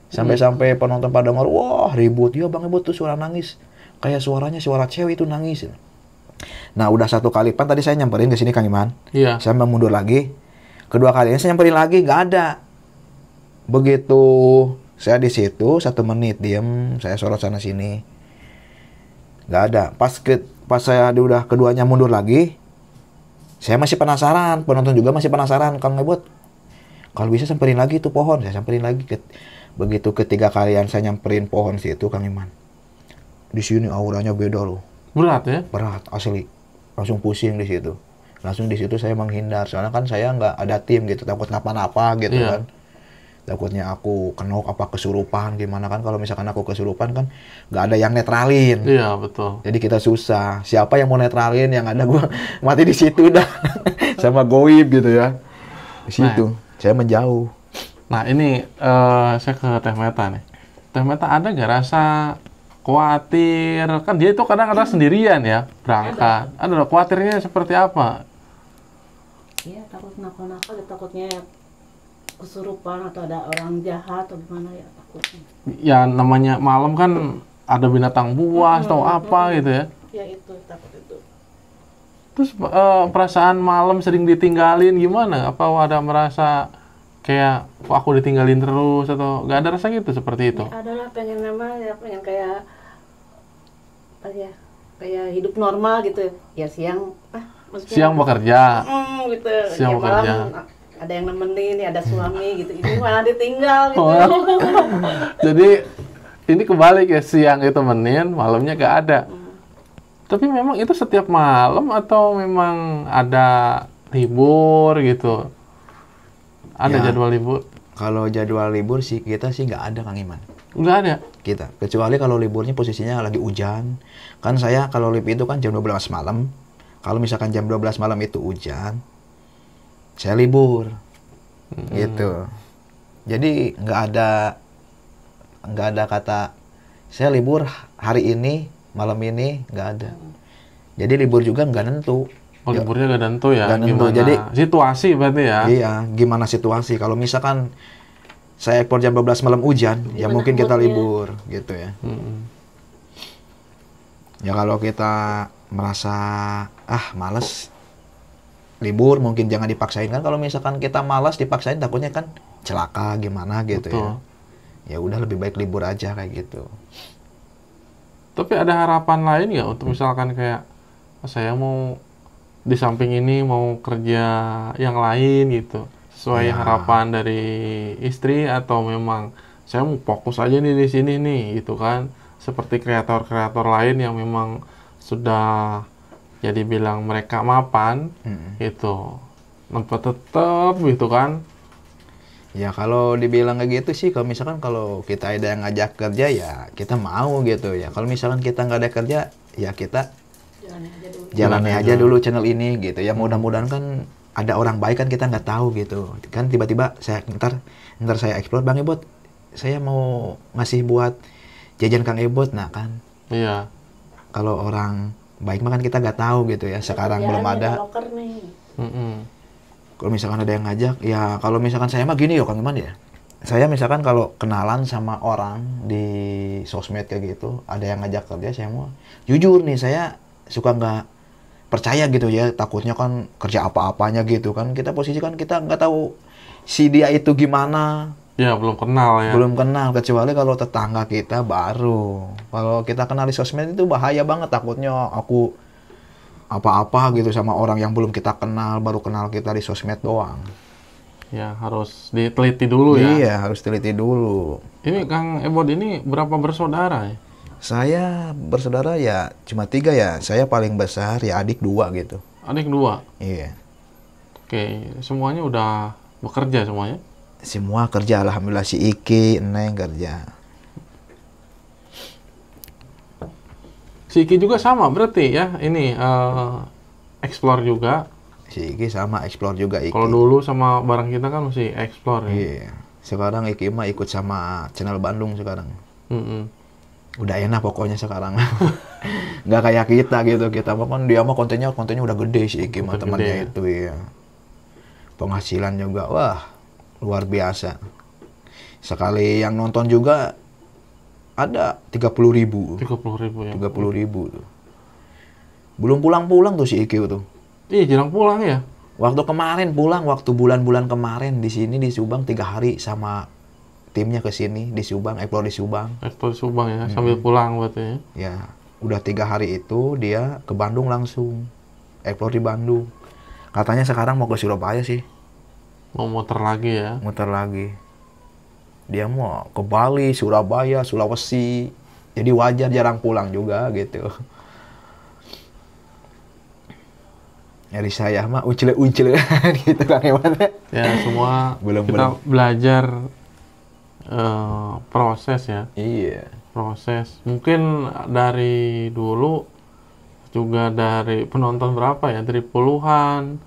Sampai-sampai penonton pada denger. Wah, ribut. Ya Bang Ebot tuh suara nangis. Kayak suaranya suara cewek itu nangis. Nah, udah 1 kali tadi saya nyamperin ke sini Kang Iman. Iya. Saya mundur lagi. Kedua kalinya saya nyamperin lagi, nggak ada. Begitu saya di situ 1 menit diam, saya sorot sana sini. Nggak ada. Pas saya udah keduanya mundur lagi, saya masih penasaran. Penonton juga masih penasaran. Kang Ebot, kalau bisa samperin lagi tuh pohon. Saya samperin lagi. Begitu ketiga kalian saya nyamperin pohon situ Kang Iman. Di sini auranya beda loh. Berat ya? Berat, asli. Langsung pusing di situ. Langsung di situ saya menghindar. Soalnya kan saya nggak ada tim gitu. Takut napa-napa gitu kan. Takutnya aku kenok apa kesurupan gimana kan. Kalau misalkan aku kesurupan kan nggak ada yang netralin. Iya, betul. Jadi kita susah. Siapa yang mau netralin? Yang ada gua mati di situ dah. Sama goib gitu ya. Di situ. Saya menjauh. Nah, ini saya ke Teh Meta nih. Teh Meta ada nggak rasa khawatir? Kan dia itu kadang-kadang sendirian ya berangkat. Ada khawatirnya seperti apa? Iya, takut nakal-nakal, takutnya kesurupan atau ada orang jahat atau gimana ya takutnya. Ya namanya malam kan ada binatang buas atau apa gitu ya. Ya itu, takut itu. Terus perasaan malam sering ditinggalin gimana? Apa ada merasa kayak kok aku ditinggalin terus atau nggak ada rasa gitu seperti itu? Ya, adalah pengen pengen kayak apa ya? Kayak hidup normal gitu. Ya siang maksudnya Siang bekerja. gitu. Siang ya, bekerja. malam ada yang nemenin, ada suami gitu. Ini malah ditinggal gitu. Jadi ini kebalik ya, siang itu temenin, malamnya nggak ada. Tapi memang itu setiap malam atau memang ada libur gitu? Ada Ya. jadwal libur? Kalau jadwal libur sih kita sih nggak ada Kang Iman. Nggak ada. Kita kecuali kalau liburnya posisinya lagi hujan. Kan saya kalau lip itu kan jam 12 malam. Kalau misalkan jam 12 malam itu hujan, saya libur. Gitu. Jadi nggak ada kata saya libur hari ini, malam ini, nggak ada. Jadi libur juga nggak nentu. Oh, liburnya nggak tentu ya? Nggak nentu. Gimana? Jadi Situasi berarti ya? iya, gimana situasi. Kalau misalkan saya ekspor jam 12 malam hujan, ya Gimana mungkin kita moodnya? libur gitu ya. Ya kalau kita merasa males libur, mungkin jangan dipaksain kan. Kalau misalkan kita malas dipaksain takutnya kan celaka gimana gitu Betul. ya. Ya udah lebih baik libur aja kayak gitu. Tapi ada harapan lain nggak untuk misalkan kayak saya mau di samping ini mau kerja yang lain gitu, sesuai Ya. harapan dari istri, atau memang saya mau fokus aja nih di sini nih gitu kan, seperti kreator-kreator lain yang memang sudah jadi bilang mereka mapan gitu, tempat tetap gitu kan. Ya kalau dibilang kayak gitu sih, kalau misalkan kalau kita ada yang ngajak kerja ya kita mau gitu ya. Kalau misalkan kita nggak ada kerja ya kita jalani aja dulu channel ini gitu ya. Mudah-mudahan kan ada orang baik kan, kita nggak tahu gitu kan. Tiba-tiba saya ntar saya explore, Bang Ebot saya mau ngasih buat jajan Kang Ebot. Nah kan Iya. kalau orang baik mah kan kita nggak tahu gitu ya. Sekarang belum ada. Loker nih. Kalau misalkan ada yang ngajak, ya kalau misalkan saya mah gini yo Kang Iman ya. Saya misalkan kalau kenalan sama orang di sosmed kayak gitu, ada yang ngajak kerja, saya mau jujur nih, saya suka nggak percaya gitu ya. Takutnya kan kerja apa-apanya gitu kan. Kita posisi kan kita nggak tahu si dia itu gimana. Ya belum kenal ya. Belum kenal, kecuali kalau tetangga kita baru. Kalau kita kenal di sosmed itu bahaya banget, takutnya aku apa-apa gitu sama orang yang belum kita kenal, baru kenal kita di sosmed doang. Ya harus diteliti dulu ya. Iya, harus teliti dulu. Ini Kang Ebot ini berapa bersaudara ya? Saya bersaudara ya cuma 3 ya. Saya paling besar, ya adik 2 gitu. Adik 2. Iya. Oke, semuanya udah bekerja semuanya? Semua kerja, alhamdulillah. Si Iki, Neng kerja. Si Iki juga sama berarti ya? Ini explore juga. Si Iki sama explore juga Iki. Kalau dulu sama bareng kita kan masih explore ya? Iya. Sekarang Iki mah ikut sama channel Bandung sekarang. Mm-mm. Udah enak pokoknya sekarang. Nggak kayak kita gitu. Kita mah kan dia mah kontennya udah gede si Iki mah, Udah temannya gede ya? itu ya. Penghasilan juga wah luar biasa. Sekali yang nonton juga ada 30.000. 30.000 ya? 30.000 tuh. Belum pulang-pulang tuh si Iki tuh. Iya, jarang pulang ya? Waktu kemarin pulang, waktu bulan-bulan kemarin di sini di Subang 3 hari sama timnya ke sini di Subang, explore di Subang. Explore di Subang ya, sambil pulang berarti ya? Ya, udah 3 hari itu dia ke Bandung langsung. Explore di Bandung. Katanya sekarang mau ke Surabaya sih, Mau muter lagi ya? muter lagi. Dia mau ke Bali, Surabaya, Sulawesi. Jadi wajar jarang pulang juga gitu. Dari saya mah uncil-uncil gitu Kang Iwan. Ya, semua Belum. kita belajar proses ya. Iya. Proses. Mungkin dari dulu juga dari penonton berapa ya? Dari puluhan,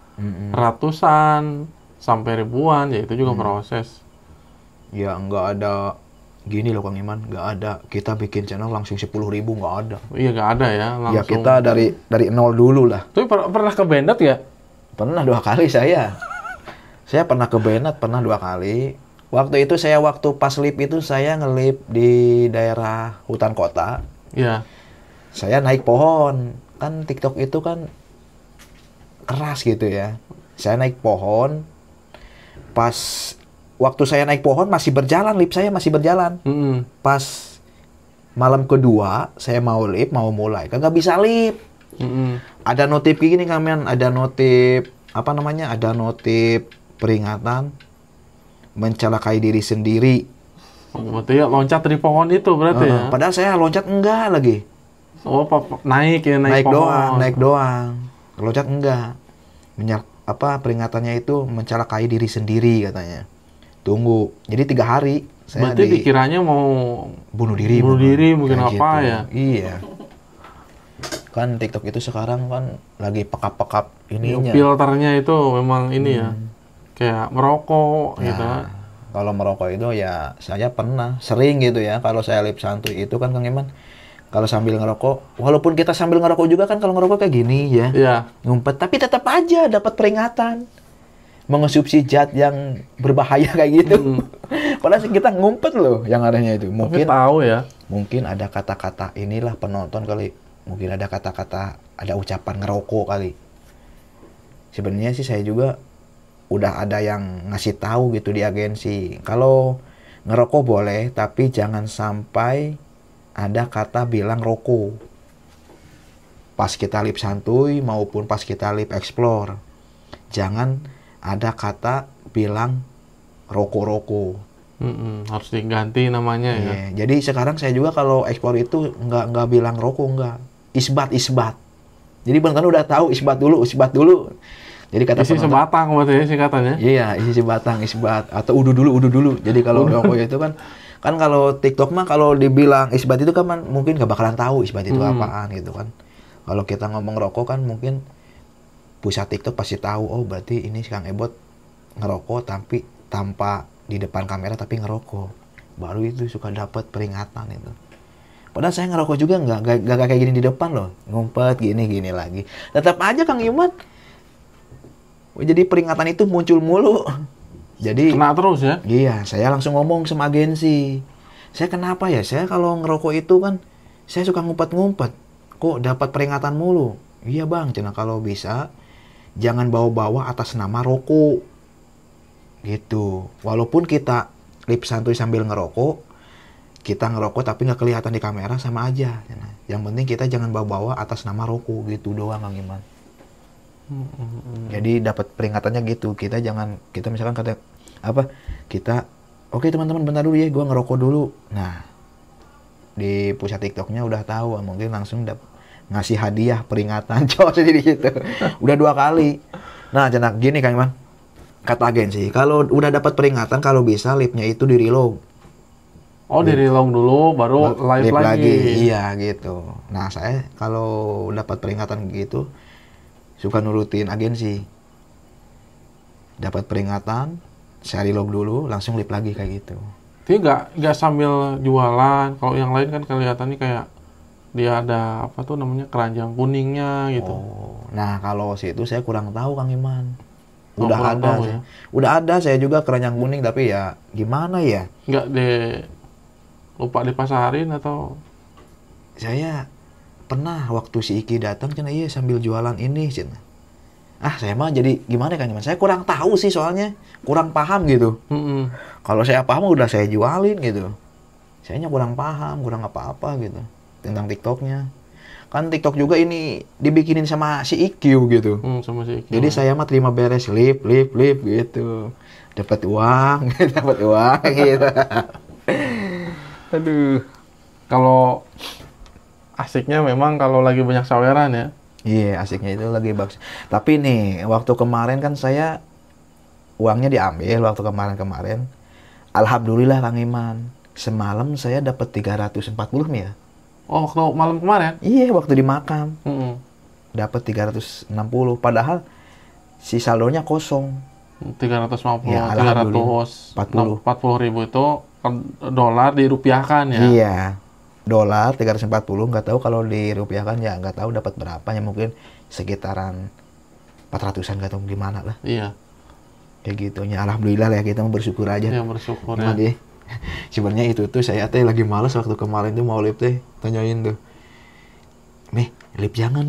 ratusan, sampai ribuan, ya itu juga proses. Ya nggak ada gini loh Kang Iman, nggak ada kita bikin channel langsung 10.000, nggak ada. Iya, nggak ada ya, langsung. Ya kita dari nol dulu lah. Tapi pernah ke Bendet ya? Pernah 2 kali saya. Saya pernah ke Bennet, pernah 2 kali. Waktu itu waktu pas lip itu saya ngelip di daerah hutan kota. Iya. Saya naik pohon. Kan TikTok itu kan keras gitu ya. Saya naik pohon. Pas waktu saya naik pohon masih berjalan, lip saya masih berjalan. Pas malam kedua saya mau lip, mau mulai, kagak bisa lip. Ada notif kayak gini Kamen, ada notif apa namanya? Ada notif peringatan mencelakai diri sendiri. Berarti ya loncat dari pohon itu berarti ya? Padahal saya loncat enggak lagi. Oh, naik ya, naik pohon. Naik doang. Loncat enggak. Peringatannya itu mencelakai diri sendiri katanya. Tunggu. Jadi 3 hari. Saya berarti dikiranya mau bunuh diri mungkin apa gitu. Ya? Iya. Kan TikTok itu sekarang kan lagi pekap-pekap ininya. Filternya itu memang ini ya. Kayak merokok gitu. Kalau merokok itu ya saya pernah sering gitu ya. Kalau saya lip santuy itu kan Kang Iman, kalau sambil ngerokok, walaupun kita sambil ngerokok juga kan kalau ngerokok kayak gini ya. Iya. Ngumpet, tapi tetap aja dapat peringatan. Mengonsumsi zat yang berbahaya kayak gitu. Padahal kita ngumpet loh yang adanya itu. Mungkin tapi tahu ya. Mungkin ada kata-kata inilah penonton kali. Mungkin ada kata-kata, ada ucapan ngerokok kali. Sebenarnya sih saya juga udah ada yang ngasih tahu gitu di agensi. Kalau ngerokok boleh, tapi jangan sampai ada kata bilang rokok. Pas kita lip santuy maupun pas kita lip explore. Jangan ada kata bilang rokok-rokok. Harus diganti namanya ya. Jadi sekarang saya juga kalau explore itu nggak bilang rokok, nggak. Isbat. Jadi benar-benar udah tahu isbat dulu. Jadi kata isi sebatang berarti ya singkatannya. Iya, isi sebatang, isbat atau udu dulu. Jadi kalau rokok itu kan kalau TikTok mah kalau dibilang isbat itu kan mungkin nggak bakalan tahu isbat itu apaan gitu kan. Kalau kita ngomong rokok kan mungkin pusat TikTok pasti tahu, oh berarti ini Kang Ebot ngerokok tapi tanpa di depan kamera tapi ngerokok. Baru itu suka dapat peringatan itu. Padahal saya ngerokok juga nggak kayak gini di depan loh, ngumpet gini lagi. Tetap aja Kang Iman. Jadi peringatan itu muncul mulu. Jadi kena terus ya? Iya, saya langsung ngomong sama agensi. Saya kenapa ya? Saya kalau ngerokok itu kan saya suka ngumpet-ngumpet. Kok dapat peringatan mulu? Iya bang, cina kalau bisa jangan bawa-bawa atas nama rokok. Gitu. Walaupun kita lip santuy sambil ngerokok, kita ngerokok tapi nggak kelihatan di kamera sama aja. Yang penting kita jangan bawa-bawa atas nama rokok gitu doang Kang Iman. Jadi dapat peringatannya gitu. Kita misalkan oke teman-teman bentar dulu ya, gue ngerokok dulu. Nah di pusat TikToknya udah tahu, mungkin langsung ngasih hadiah peringatan cowok di situ. Udah 2 kali. Nah jenak gini Kang Iman, kata agensi kalau udah dapat peringatan kalau bisa lipnya itu di reload. Oh di reload dulu baru live lagi. Iya gitu. Nah saya kalau dapat peringatan gitu suka nurutin agensi. Dapat peringatan, saya reload dulu, langsung lip lagi kayak gitu. Jadi nggak sambil jualan. Kalau yang lain kan kelihatannya kayak dia ada apa tuh namanya keranjang kuningnya gitu. Oh, nah kalau situ saya kurang tahu Kang Iman. Ya? Udah ada saya juga keranjang kuning tapi ya gimana ya? Nggak lupa dipasarin atau? Saya pernah waktu si Iki datang cina iya sambil jualan ini cina. Saya mah jadi gimana Kang Iman? Saya kurang tahu sih soalnya, kurang paham gitu. Kalau saya paham udah saya jualin gitu. Sayanya kurang paham, kurang apa-apa gitu tentang TikToknya. Kan TikTok juga ini dibikinin sama si IQ gitu. Sama si IQ. Jadi saya mah terima beres lip gitu. Dapat uang gitu. Aduh. Kalau asiknya memang kalau lagi banyak saweran ya. Iya, asiknya itu lagi bagus. Tapi nih, waktu kemarin kan saya uangnya diambil waktu kemarin. Alhamdulillah Kang Iman. Semalam saya dapat 340 nih ya. Oh, waktu malam kemarin? Iya, waktu di makam. Dapat 360. Padahal si saldonya kosong. 350, ya, 340 ribu itu dolar dirupiahkan ya? Iya. Dolar 340, nggak tahu kalau dirupiahkan ya nggak tahu dapat berapa ya, mungkin sekitaran 400-an nggak tahu gimana lah. Iya. Kayak gitu ya, alhamdulillah lah kita mau bersyukur aja. Iya bersyukur ya. Sebenarnya itu tuh saya teh lagi malas waktu kemarin tuh mau lip teh tanyain tuh, lip jangan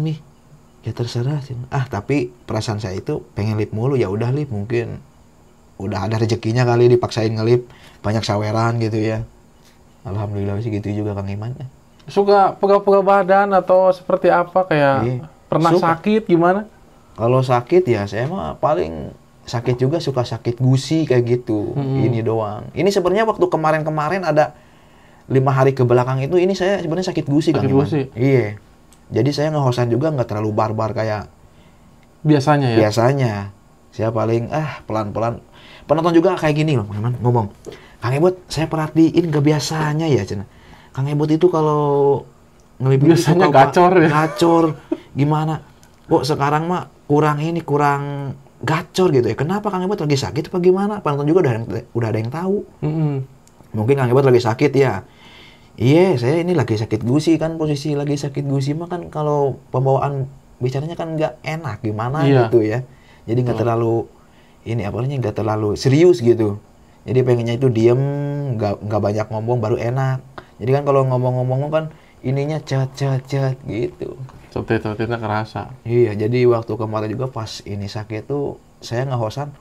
ya terserah sih. Tapi perasaan saya itu pengen lip mulu, ya udah lip, mungkin udah ada rezekinya kali dipaksain ngelip banyak saweran gitu ya. Alhamdulillah sih gitu juga Kang Iman. Suka pegal-pegal badan atau seperti apa kayak pernah suka. Sakit gimana? Kalau sakit ya saya mah paling sakit juga, suka sakit gusi kayak gitu. Ini doang. Ini sebenarnya waktu kemarin-kemarin ada 5 hari ke belakang itu, ini saya sebenarnya sakit gusi kan. Sakit gusi. Iya. Jadi saya ngehosan juga nggak terlalu barbar kayak biasanya ya. biasanya. Saya paling pelan-pelan. Penonton juga kayak gini loh, ngomong. Kang Ebot, saya perhatiin nggak biasanya ya, Cina. Kang Ebot itu kalau ngelipin biasanya gacor ya. Gacor. Gimana? Kok sekarang mah kurang gacor gitu ya. Kenapa Kang Ebot lagi sakit apa gimana? Penonton juga udah ada yang tahu. Mungkin Kang Ebot lagi sakit ya. Iya, saya ini lagi sakit gusi kan, posisi lagi sakit gusi mah kan kalau pembawaan bicaranya kan nggak enak gimana gitu ya. Jadi nggak terlalu nggak terlalu serius gitu. Jadi pengennya itu diem, nggak banyak ngomong baru enak. Jadi kan kalau ngomong-ngomong kan ininya cet gitu. Cotet-cotetnya kerasa. Iya, jadi waktu kemarin juga pas ini sakit tuh saya ngehosan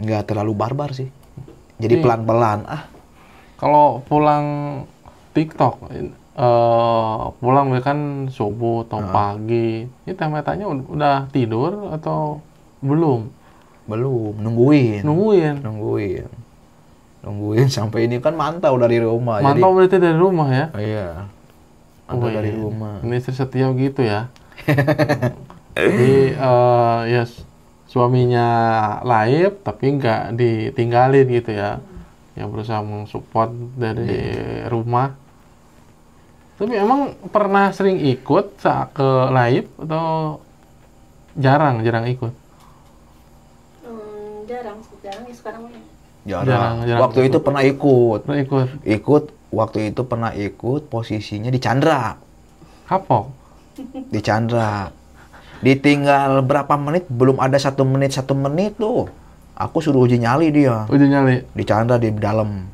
nggak terlalu barbar sih. Jadi pelan-pelan. Kalau pulang TikTok, pulang kan subuh atau pagi, ini Teh-Metanya udah tidur atau belum? Belum, nungguin sampai ini kan mantau dari rumah. Mantau berarti dari rumah ya? Iya. Mantau dari rumah. Ini istri setia gitu ya. Jadi ya suaminya live tapi nggak ditinggalin gitu ya. Yang berusaha mensupport dari rumah. Tapi emang pernah sering ikut saat ke live atau jarang ikut? Jarang ya sekarang. Jarang. Waktu itu pernah ikut. Waktu itu pernah ikut, posisinya di Chandra. Kapok? Di Chandra. Ditinggal berapa menit, belum ada 1 menit tuh. Aku suruh uji nyali dia. Uji nyali? Di Chandra di dalam.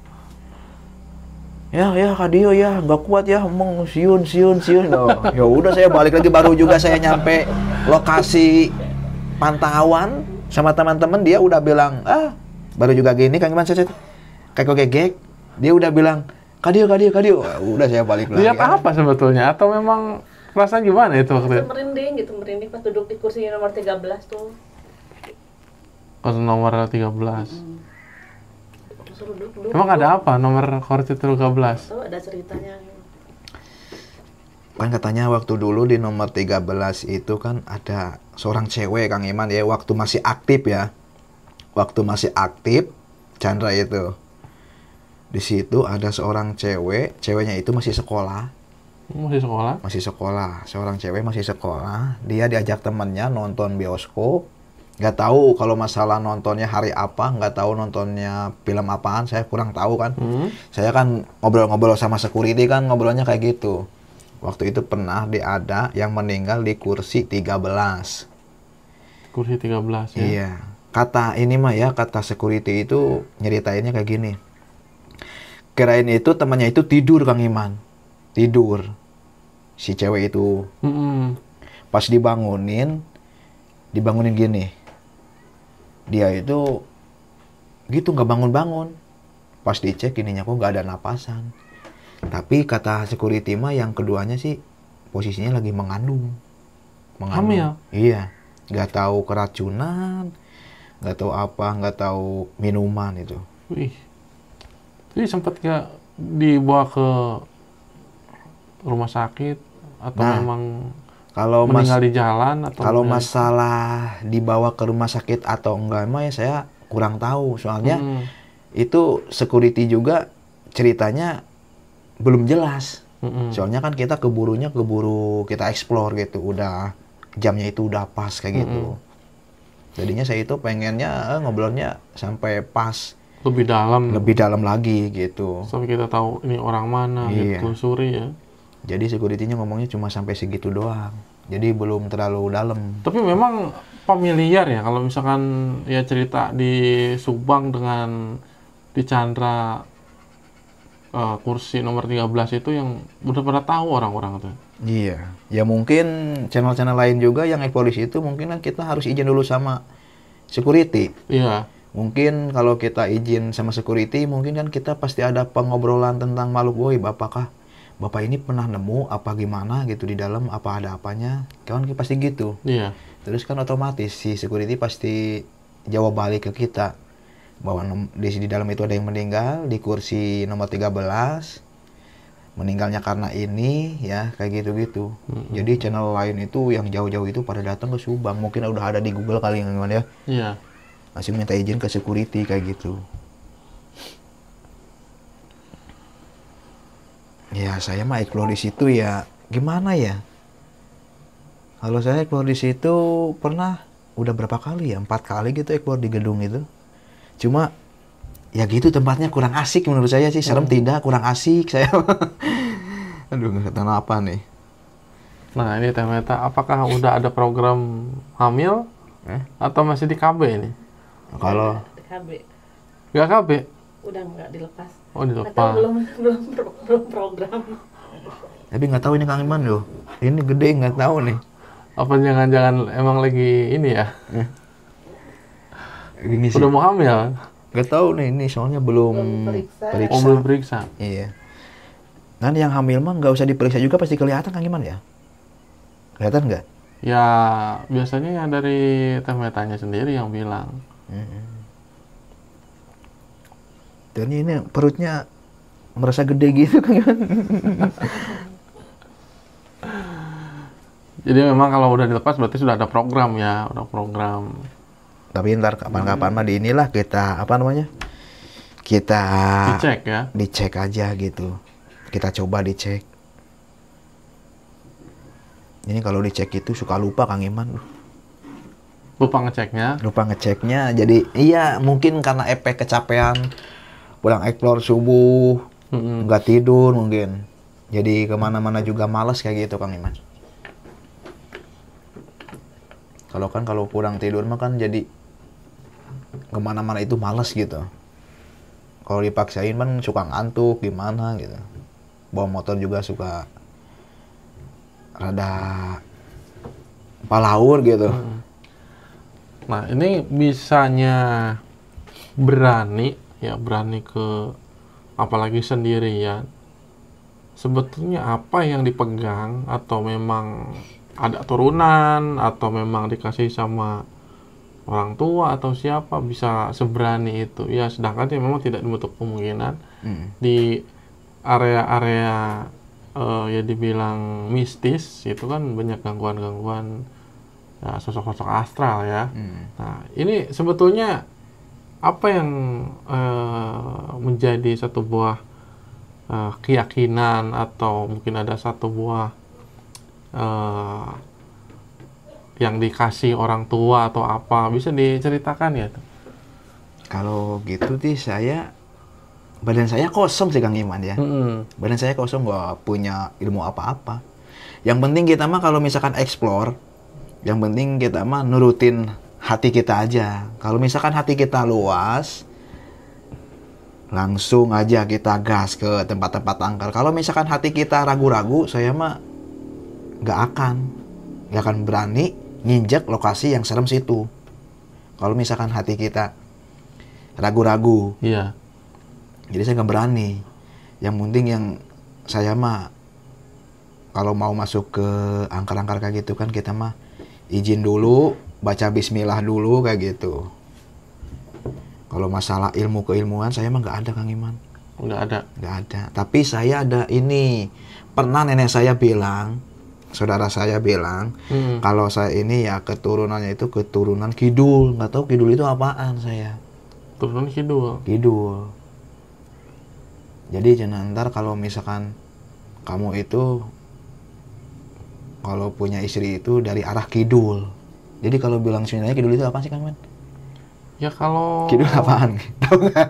Ya Kadio ya, nggak kuat ya, emang siun. Oh, ya udah saya balik lagi, baru juga saya nyampe lokasi pantauan sama teman-teman, dia udah bilang, baru juga gini Kang Iman saya kayak gegek, dia udah bilang, Kadio. Udah saya balik lagi. Lihat apa sebetulnya? Atau memang perasaan gimana itu waktu itu? Merinding pas duduk di kursi nomor 13 tuh. Pas nomor 13. Emang ada apa nomor kursi 13? Tahu ada ceritanya. Kan katanya waktu dulu di nomor 13 itu kan ada seorang cewek Kang Iman ya, waktu masih aktif ya. Waktu masih aktif Chandra itu. Di situ ada seorang ceweknya itu masih sekolah. Masih sekolah. Seorang cewek masih sekolah, dia diajak temannya nonton bioskop. Nggak tahu kalau masalah nontonnya hari apa, nggak tahu nontonnya film apaan, saya kurang tahu kan. Saya kan ngobrol-ngobrol sama security kan, ngobrolnya kayak gitu. Waktu itu pernah ada yang meninggal di kursi 13. Kursi 13 ya? Iya. Kata security itu nyeritainnya kayak gini. Kirain itu temannya itu tidur Kang Iman. Tidur. Si cewek itu. Pas dibangunin gini. Dia itu gitu nggak bangun-bangun. Pas dicek ininya kok nggak ada napasan. Tapi kata security mah yang keduanya sih posisinya lagi mengandung. Hamil? Iya. Nggak tahu keracunan, nggak tahu apa, nggak tahu minuman itu. Wih. Jadi sempat nggak dibawa ke rumah sakit atau memang kalau meninggal di jalan atau kalau masalah dibawa ke rumah sakit atau enggak mah ya saya kurang tahu, soalnya itu security juga ceritanya belum jelas. Soalnya kan kita keburu kita explore gitu, udah jamnya itu udah pas kayak gitu. Jadinya saya itu pengennya ngobrolnya sampai pas, lebih dalam lagi gitu. Sampai kita tahu ini orang mana, ditelusuri ya. Jadi security-nya ngomongnya cuma sampai segitu doang. Jadi belum terlalu dalam. Tapi memang familiar ya kalau misalkan ya cerita di Subang dengan di Chandra kursi nomor 13 itu yang udah pada tahu orang-orang itu. Iya. Ya mungkin channel-channel lain juga yang polisi itu mungkin kan kita harus izin dulu sama security. Iya. Mungkin kalau kita izin sama security mungkin kan kita pasti ada pengobrolan tentang makhluk goib, apakah Bapak ini pernah nemu apa gimana gitu di dalam, apa ada apanya, kan pasti gitu. Iya. Terus kan otomatis si security pasti jawab balik ke kita bahwa di dalam itu ada yang meninggal di kursi nomor 13, meninggalnya karena ini ya, kayak gitu-gitu. Jadi channel lain itu yang jauh-jauh itu pada datang ke Subang, mungkin udah ada di Google kali yang gimana ya. Iya. Masih minta izin ke security kayak gitu. Ya saya mah explore di situ ya gimana ya. Kalau saya explore di situ pernah udah berapa kali ya, 4 kali gitu explore di gedung itu. Cuma ya gitu tempatnya kurang asik menurut saya sih, serem tidak, kurang asik saya. Aduh nggak tahu apa nih. Nah ini Teh Meta, apakah udah ada program hamil atau masih di KB ini? Kalau Di KB. Nggak KB? Udah nggak dilepas. Oh Nggak tahu, dilepas. belum program. tapi nggak tahu ini Kang Iman loh. Ini gede nggak tahu nih. Apa jangan-jangan emang lagi ini ya? Gini sih. Udah mau hamil? Nggak tahu nih ini soalnya belum Belum Oh belum periksa. Iya. Kan yang hamil mah nggak usah diperiksa juga pasti kelihatan Kang Iman ya. Kelihatan nggak? Ya biasanya ya dari Teh Metanya sendiri yang bilang. Dan ini perutnya merasa gede gitu Kang Iman. Jadi memang kalau udah dilepas berarti sudah ada program ya, udah program. Tapi ntar kapan-kapan mah di inilah kita apa namanya? Kita Dicek ya. dicek aja gitu. Kita coba dicek. Ini kalau dicek itu suka lupa Kang Iman. Lupa ngeceknya. Lupa ngeceknya. Jadi iya mungkin karena efek kecapean. Pulang explore subuh. Nggak tidur mungkin. Jadi kemana-mana juga males kayak gitu Kang Iman. Kalau pulang tidur mah kan jadi kemana-mana itu males gitu. Kalau dipaksain kan suka ngantuk gimana gitu. Bawa motor juga suka rada palaur gitu. Nah ini bisanya berani ke apalagi sendirian. Sebetulnya apa yang dipegang atau memang ada turunan atau memang dikasih sama orang tua atau siapa bisa seberani itu ya, sedangkan ya memang tidak menutup kemungkinan di area-area ya dibilang mistis itu kan banyak gangguan-gangguan ya, sosok-sosok astral ya. Nah ini sebetulnya apa yang menjadi satu buah keyakinan atau mungkin ada satu buah yang dikasih orang tua atau apa, bisa diceritakan ya? Kalau gitu sih badan saya kosong sih Kang Iman ya. Badan saya kosong, nggak punya ilmu apa-apa. Yang penting kita mah kalau misalkan explore, yang penting kita mah nurutin hati kita aja. Kalau misalkan hati kita luas, langsung aja kita gas ke tempat-tempat angker. Kalau misalkan hati kita ragu-ragu, saya mah nggak akan berani nginjek lokasi yang serem situ. Kalau misalkan hati kita ragu-ragu, iya. Jadi saya nggak berani. Yang penting yang saya mah kalau mau masuk ke angker-angker kayak gitu kan kita mah izin dulu, baca bismillah dulu kayak gitu. Kalau masalah ilmu keilmuan saya mah nggak ada Kang Iman. Nggak ada. Tapi saya ada ini. Pernah nenek saya bilang, saudara saya bilang, kalau saya ini ya keturunannya itu keturunan kidul. Nggak tahu kidul itu apaan saya. Turunan kidul. Kidul. Jadi jangan ntar kalau misalkan kamu itu kalau punya istri itu dari arah kidul. Jadi kalau bilang sebenarnya kidul itu apa sih Kang Man? Ya kalau Kidul apaan? Tahu nggak?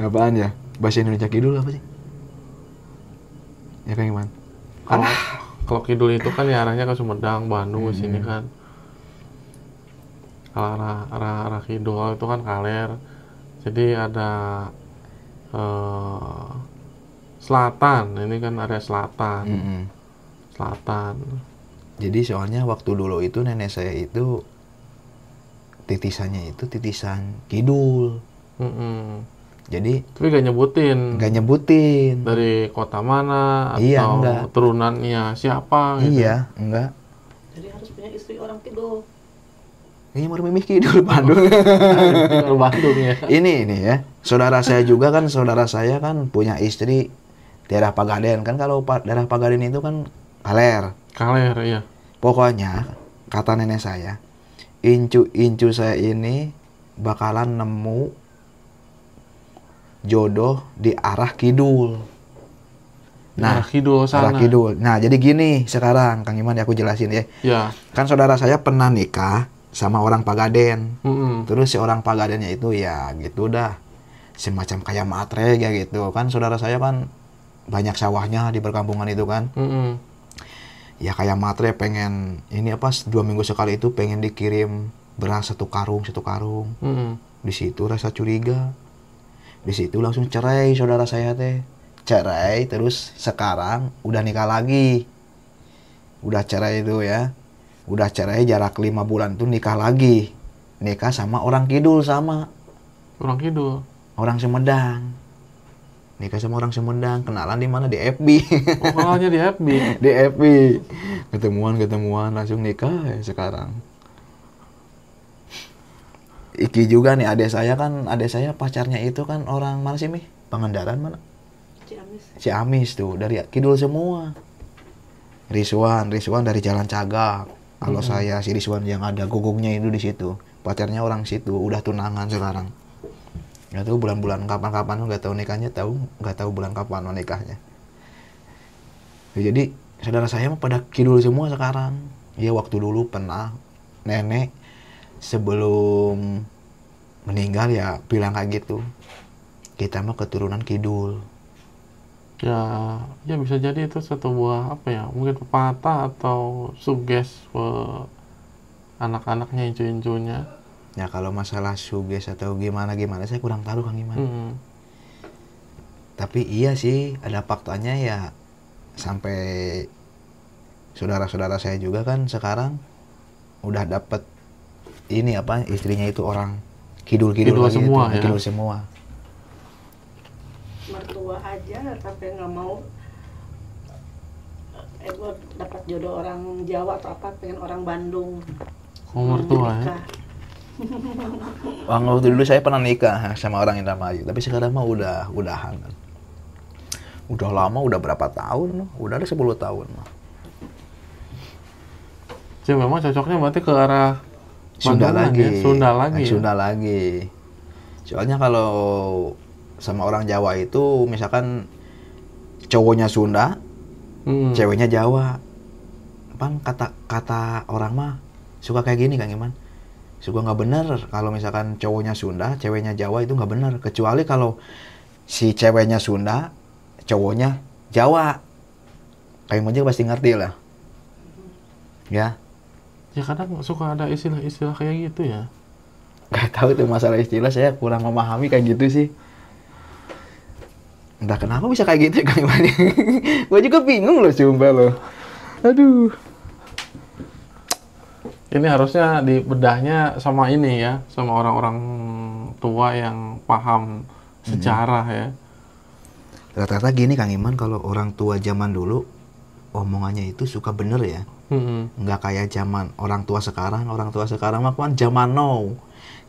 Apaan ya? Bahasa Indonesia kidul apa sih? Ya Kang Man. Kalau kidul itu kan ya arahnya ke Sumedang, Bandung ke sini kan. Kalau arah kidul itu kan Kaler. Jadi ada selatan, ini kan area selatan. Selatan. Jadi soalnya waktu dulu itu nenek saya itu titisannya itu titisan kidul. Jadi tapi gak nyebutin dari kota mana atau iya, enggak. turunannya siapa gitu. Iya, enggak. Jadi harus punya istri orang orang kidul. Ini Mimih Kidul Bandung. Tinggal Bandung ya. Ini ya. Saudara saya juga kan, saudara saya kan punya istri daerah Pagaden. Kan kalau daerah Pagaden itu kan Kaler. Kaler ya. Pokoknya kata nenek saya, incu saya ini bakalan nemu jodoh di arah kidul. Nah, kidul sana. Arah kidul. Nah, jadi gini sekarang, Kang Iman, aku jelasin ya. Ya. Kan saudara saya pernah nikah sama orang Pagaden. Mm-mm. Terus si orang Pagadennya itu ya gitu dah. Semacam kayak matre ya gitu. Kan saudara saya kan banyak sawahnya di perkampungan itu kan. Mm-mm. Ya kayak matre pengen ini apa 2 minggu sekali itu pengen dikirim beras 1 karung. Mm-mm. Di situ rasa curiga. Di situ langsung cerai saudara saya teh. Cerai terus sekarang udah nikah lagi. Udah cerai itu ya. Udah cerai jarak 5 bulan tuh nikah lagi. Nikah sama orang kidul sama. Orang kidul. Orang Sumedang. Nikah sama orang Sumedang. Kenalan di mana? Di FB. Oh, kenalnya di FB. Di FB. Ketemuan langsung nikah ya sekarang. Iki juga nih adik saya pacarnya itu kan orang mana sih, Mi? Pangandaran mana? Ciamis tuh, dari kidul semua. Rizwan dari Jalan Cagak. Kalau saya si Rizwan yang ada gogongnya itu di situ. Pacarnya orang situ, udah tunangan sekarang. Gak tahu bulan-bulan kapan nggak tahu nikahnya, nggak tahu bulan kapan nikahnya. Ya, jadi saudara saya mah pada kidul semua sekarang. Ya waktu dulu pernah nenek sebelum meninggal ya bilang kayak gitu. Kita mah keturunan kidul. Ya bisa jadi itu satu buah apa ya, mungkin pepatah atau suges ke anak-anaknya, incu-incunya. Ya kalau masalah suges atau gimana saya kurang tahu Kang Iman. Tapi iya sih ada faktanya ya, sampai saudara-saudara saya juga kan sekarang udah dapet ini apa istrinya itu orang kidul semua itu, ya. kidul semua. Mertua aja tapi nggak mau gue dapat jodoh orang Jawa atau apa, pengen orang Bandung. Mertua ya. Waktu dulu saya pernah nikah sama orang Indramayu, tapi sekarang mah udahan kan. Udah lama, udah berapa tahun? Udah ada 10 tahun. Jadi memang cocoknya berarti ke arah Sunda lagi. Ya? Sunda lagi. Soalnya kalau sama orang Jawa itu misalkan cowoknya Sunda, ceweknya Jawa. Pan kata orang mah suka kayak gini Kang Iman. Suka nggak bener kalau misalkan cowoknya Sunda, ceweknya Jawa itu nggak bener. Kecuali kalau si ceweknya Sunda, cowoknya Jawa. Kang Iman juga pasti ngerti lah. Ya. Ya kadang suka ada istilah-istilah kayak gitu ya. Gak tahu tuh masalah istilah, saya kurang memahami kayak gitu sih. Entah kenapa bisa kayak gitu ya Kang Iman. Gue juga bingung loh sumpah loh. Aduh. Ini harusnya dibedahnya sama ini ya, sama orang-orang tua yang paham sejarah ya. Rata-rata gini Kang Iman, kalau orang tua zaman dulu omongannya itu suka bener ya. Nggak kayak zaman orang tua sekarang mah kan zaman now.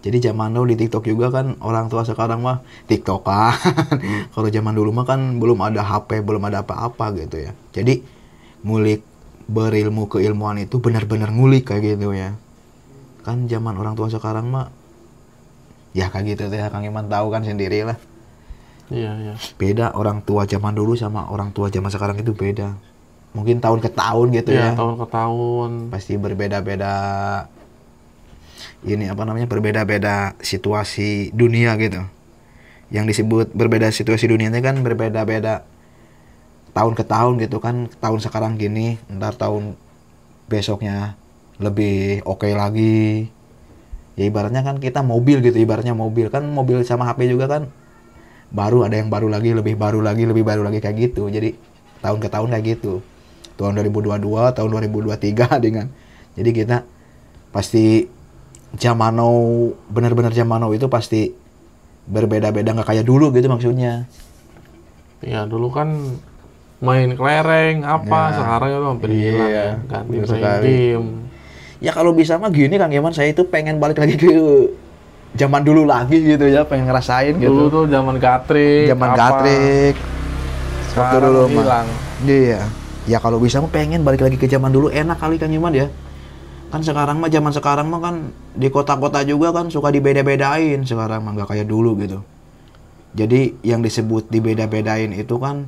Jadi zaman now di TikTok juga kan orang tua sekarang mah TikTokan. Kalau zaman dulu mah kan belum ada HP, belum ada apa-apa gitu ya. Jadi ngulik berilmu keilmuan itu benar-benar ngulik kayak gitu ya. Kan zaman orang tua sekarang mah ya kayak gitu deh, Kang Iman tahu kan sendiri lah. Iya. Beda orang tua zaman dulu sama orang tua zaman sekarang itu beda. Mungkin tahun ke tahun gitu ya. Tahun ke tahun. Pasti berbeda-beda. Ini apa namanya, berbeda-beda situasi dunia gitu. Yang disebut berbeda situasi dunia itu kan berbeda-beda tahun ke tahun gitu kan. Tahun sekarang gini, ntar tahun besoknya lebih oke lagi. Ya ibaratnya kan kita mobil gitu, ibaratnya mobil kan, mobil sama HP juga kan baru, ada yang baru lagi, lebih baru lagi kayak gitu. Jadi tahun ke tahun kayak gitu. Tahun 2022, tahun 2023 dengan. Jadi kita pasti zaman now, benar-benar zaman now itu pasti berbeda-beda, nggak kayak dulu gitu maksudnya. Ya dulu kan main kelereng apa, Ya. sekarang itu hampir hilang ya. Ganti main sekali. game. Ya kalau bisa mah gini Kang Iman, saya itu pengen balik lagi ke zaman dulu lagi gitu ya, pengen ngerasain gitu. Dulu tuh zaman gatrik. Zaman gatrik. Waktu Sekarang dulu hilang. Iya. Ya kalau bisa mah pengen balik lagi ke zaman dulu, enak kali Kang Iman ya. Kan sekarang mah zaman sekarang mah kan di kota-kota juga kan suka dibeda-bedain sekarang mah, nggak kayak dulu gitu. Jadi yang disebut dibeda-bedain itu kan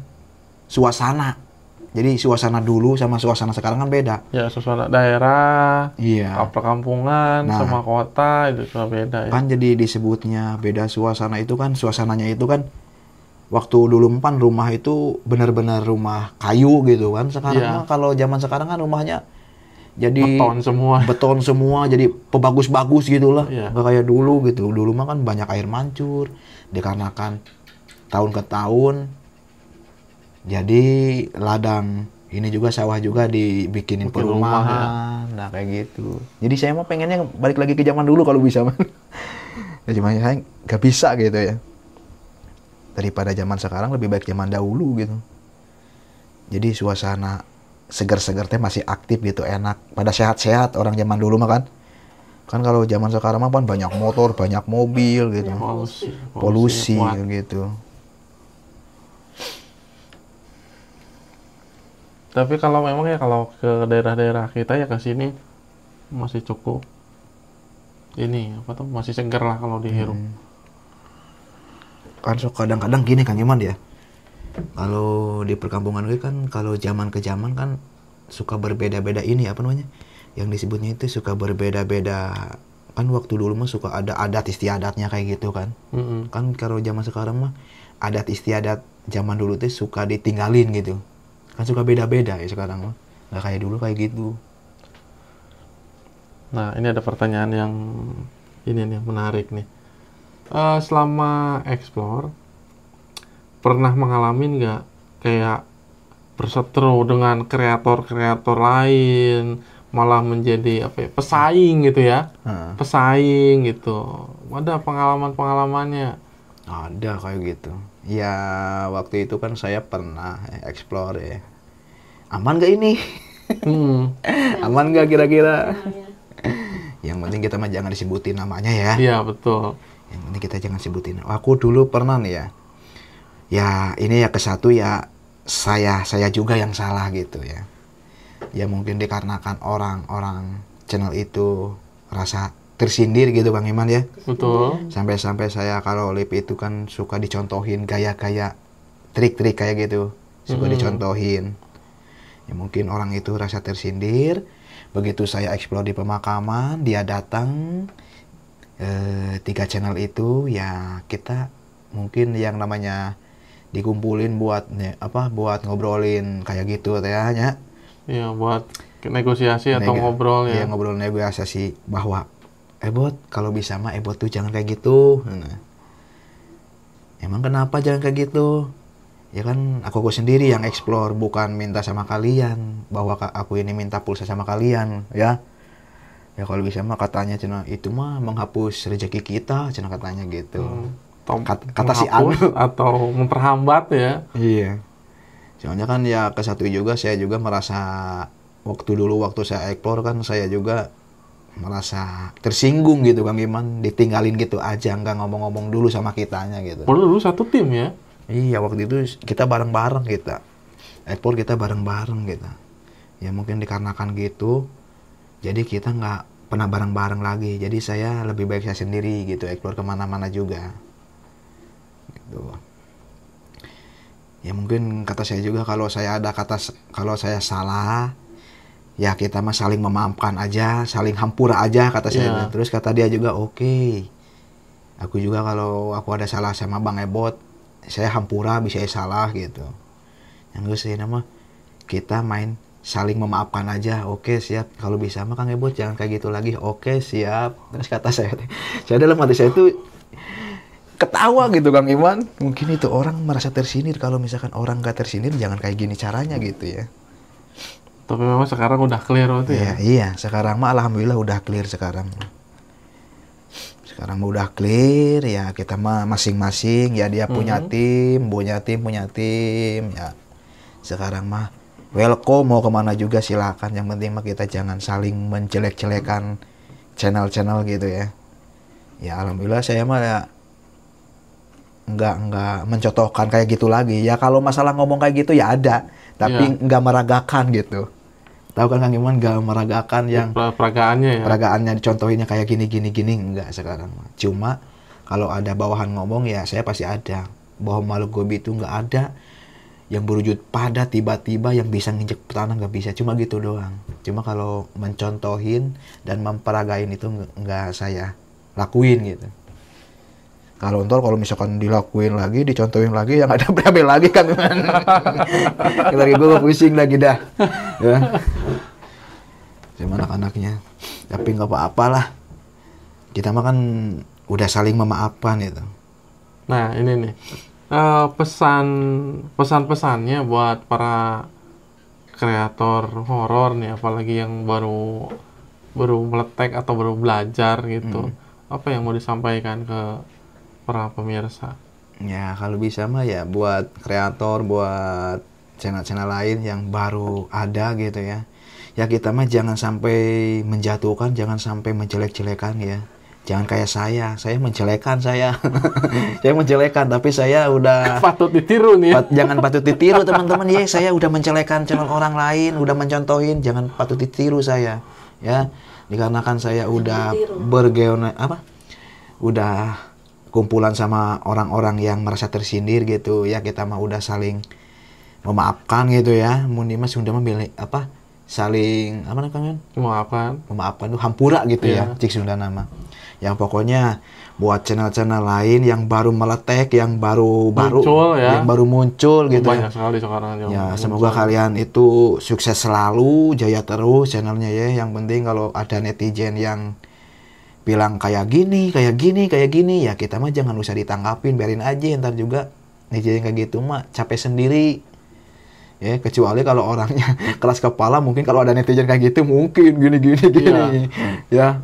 suasana. Jadi suasana dulu sama suasana sekarang kan beda. Ya, suasana daerah, Iya. perkampungan, Nah. sama kota itu sudah beda ya. Kan jadi disebutnya beda suasana itu kan, suasananya itu kan waktu dulu kan rumah itu benar-benar rumah kayu gitu kan. Sekarang Iya. mah kalau zaman sekarang kan rumahnya jadi Beton semua. semua, jadi pebagus-bagus gitulah. Iya. Nggak kayak dulu gitu. Dulu mah kan banyak air mancur dikarenakan tahun ke tahun. Jadi ladang ini juga sawah juga dibikinin Bikin rumah, perumahan. Nah kayak gitu. Jadi saya mah pengennya balik lagi ke zaman dulu kalau bisa mah. Ya cuma saya nggak bisa gitu ya. Daripada zaman sekarang lebih baik zaman dahulu gitu. Jadi suasana segar-segar teh masih aktif gitu, enak. Pada sehat-sehat orang zaman dulu mah kan. Kan kalau zaman sekarang mah kan banyak motor, banyak mobil gitu. Polusi kuat. gitu. Tapi kalau memang ya kalau ke daerah-daerah kita ya ke sini masih cukup ini apa tuh, masih segar lah kalau dihirup. Kan so kadang-kadang gini Kang Iman ya. Kalau di perkampungan gue kan kalau zaman ke zaman kan suka berbeda-beda ini apa namanya? Yang disebutnya itu suka berbeda-beda. Kan waktu dulu mah suka ada adat istiadatnya kayak gitu kan. Kan kalau zaman sekarang mah adat istiadat zaman dulu tuh suka ditinggalin gitu. Kan suka beda-beda ya sekarang mah. Nggak kayak dulu kayak gitu. Nah, ini ada pertanyaan yang ini nih menarik nih. Selama explore pernah mengalami nggak kayak berseteru dengan kreator-kreator lain, malah menjadi apa ya, pesaing gitu ya? Pesaing gitu. Ada pengalaman-pengalamannya? Ada kayak gitu. Ya waktu itu kan saya pernah explore ya. Aman gak ini? Aman gak kira-kira? Yang penting kita mah jangan disebutin namanya ya. Iya betul. Yang penting kita jangan sebutin. Aku dulu pernah nih ya. Ya ini ya ke satu ya saya juga yang salah gitu ya. Ya mungkin dikarenakan orang-orang channel itu rasa tersindir gitu Bang Iman ya. Betul. Sampai-sampai saya kalau live itu kan suka dicontohin gaya-gaya trik-trik kayak gitu. Suka dicontohin. Ya mungkin orang itu rasa tersindir. Begitu saya explore di pemakaman, dia datang 3 channel itu ya kita mungkin yang namanya dikumpulin buat buat ngobrolin kayak gitu ya. Iya, buat negosiasi atau ngobrol ya. Iya, ngobrol negosiasi bahwa Bot, kalau bisa mah Bot tuh jangan kayak gitu. Nah. Emang kenapa jangan kayak gitu? Ya kan aku sendiri yang explore, bukan minta sama kalian bahwa aku ini minta pulsa sama kalian ya. Ya kalau bisa mah katanya cina itu mah menghapus rezeki kita, cina katanya gitu. Kata si Anu atau memperhambat ya. Iya. Soalnya kan ya ke satu juga saya juga merasa waktu saya explore kan saya juga merasa tersinggung gitu Kang Iman, ditinggalin gitu aja, nggak ngomong-ngomong dulu sama kitanya gitu. Dulu satu tim ya? Iya, waktu itu kita bareng-bareng kita. Explore kita bareng-bareng gitu. Ya mungkin dikarenakan gitu, jadi kita nggak pernah bareng-bareng lagi. Jadi saya lebih baik saya sendiri gitu, explore kemana-mana juga. Gitu. Ya mungkin kata saya juga kalau saya salah, ya kita mah saling memaafkan aja, saling hampura aja kata saya. Terus kata dia juga oke. Aku juga kalau aku ada salah sama Bang Ebot, saya hampura bisa salah gitu. Yang gue sih nama kita main saling memaafkan aja. Oke siap. Kalau bisa mah Kang Ebot jangan kayak gitu lagi. Oke siap. Terus kata saya dalam hati saya itu ketawa gitu Kang Iman. Mungkin itu orang merasa tersindir. Kalau misalkan orang gak tersindir jangan kayak gini caranya gitu ya. Tapi memang sekarang udah clear waktu ya? Iya, sekarang mah alhamdulillah udah clear sekarang. Sekarang mah udah clear ya, kita mah masing-masing ya, dia punya tim, punya tim ya. Sekarang mah welcome, mau kemana juga silakan. Yang penting mah kita jangan saling menjelek-jelekan channel-channel gitu ya. Ya alhamdulillah saya mah ya nggak mencontohkan kayak gitu lagi. Ya kalau masalah ngomong kayak gitu ya ada, tapi nggak meragakan gitu. Tahu kan Kang Iman, nggak meragakan yang peragaannya ya. Peragaannya dicontohinnya kayak gini enggak sekarang. Cuma kalau ada bawahan ngomong ya saya pasti ada. Bahwa makhluk goib itu nggak ada yang berwujud padat tiba-tiba yang bisa nginjek tanah, nggak bisa. Cuma gitu doang. Cuma kalau mencontohin dan memperagain itu nggak saya lakuin gitu. Kalau misalkan dilakuin lagi, dicontohin lagi, yang ada berabe lagi kan. Lagi gue pusing lagi dah. Ya. Sama anak-anaknya. Tapi nggak apa-apa lah. Kita mah kan udah saling memaafkan itu. Nah ini nih pesan-pesannya buat para kreator horor nih, apalagi yang baru meletek atau baru belajar gitu. Apa yang mau disampaikan ke para pemirsa? Ya kalau bisa mah ya buat kreator, buat channel-channel lain yang baru ada gitu ya. Ya kita mah jangan sampai menjatuhkan, jangan sampai menjelek-jelekan ya. Jangan kayak saya menjelekan saya. Saya menjelekan, tapi saya udah patut ditiru nih. Jangan patut ditiru teman-teman ya. Saya udah menjelekan channel orang lain, udah mencontohin, jangan patut ditiru saya. Ya, dikarenakan saya udah udah kumpulan sama orang-orang yang merasa tersindir gitu ya. Kita mah udah saling memaafkan gitu ya. Mun mas Sunda mah saling apa namanya? Memaafkan itu hampura gitu ya, cik Sunda nama. Yang pokoknya buat channel-channel lain yang baru meletek, yang baru muncul gitu. Banyak sekali sekarang ya. Semoga kalian itu sukses selalu, jaya terus channelnya ya. Yang penting kalau ada netizen yang bilang kayak gini, ya kita mah jangan usah ditanggapin, biarin aja. Ntar juga netizen kayak gitu mah capek sendiri. Ya, kecuali kalau orangnya keras kepala, mungkin kalau ada netizen kayak gitu mungkin gini. Ya.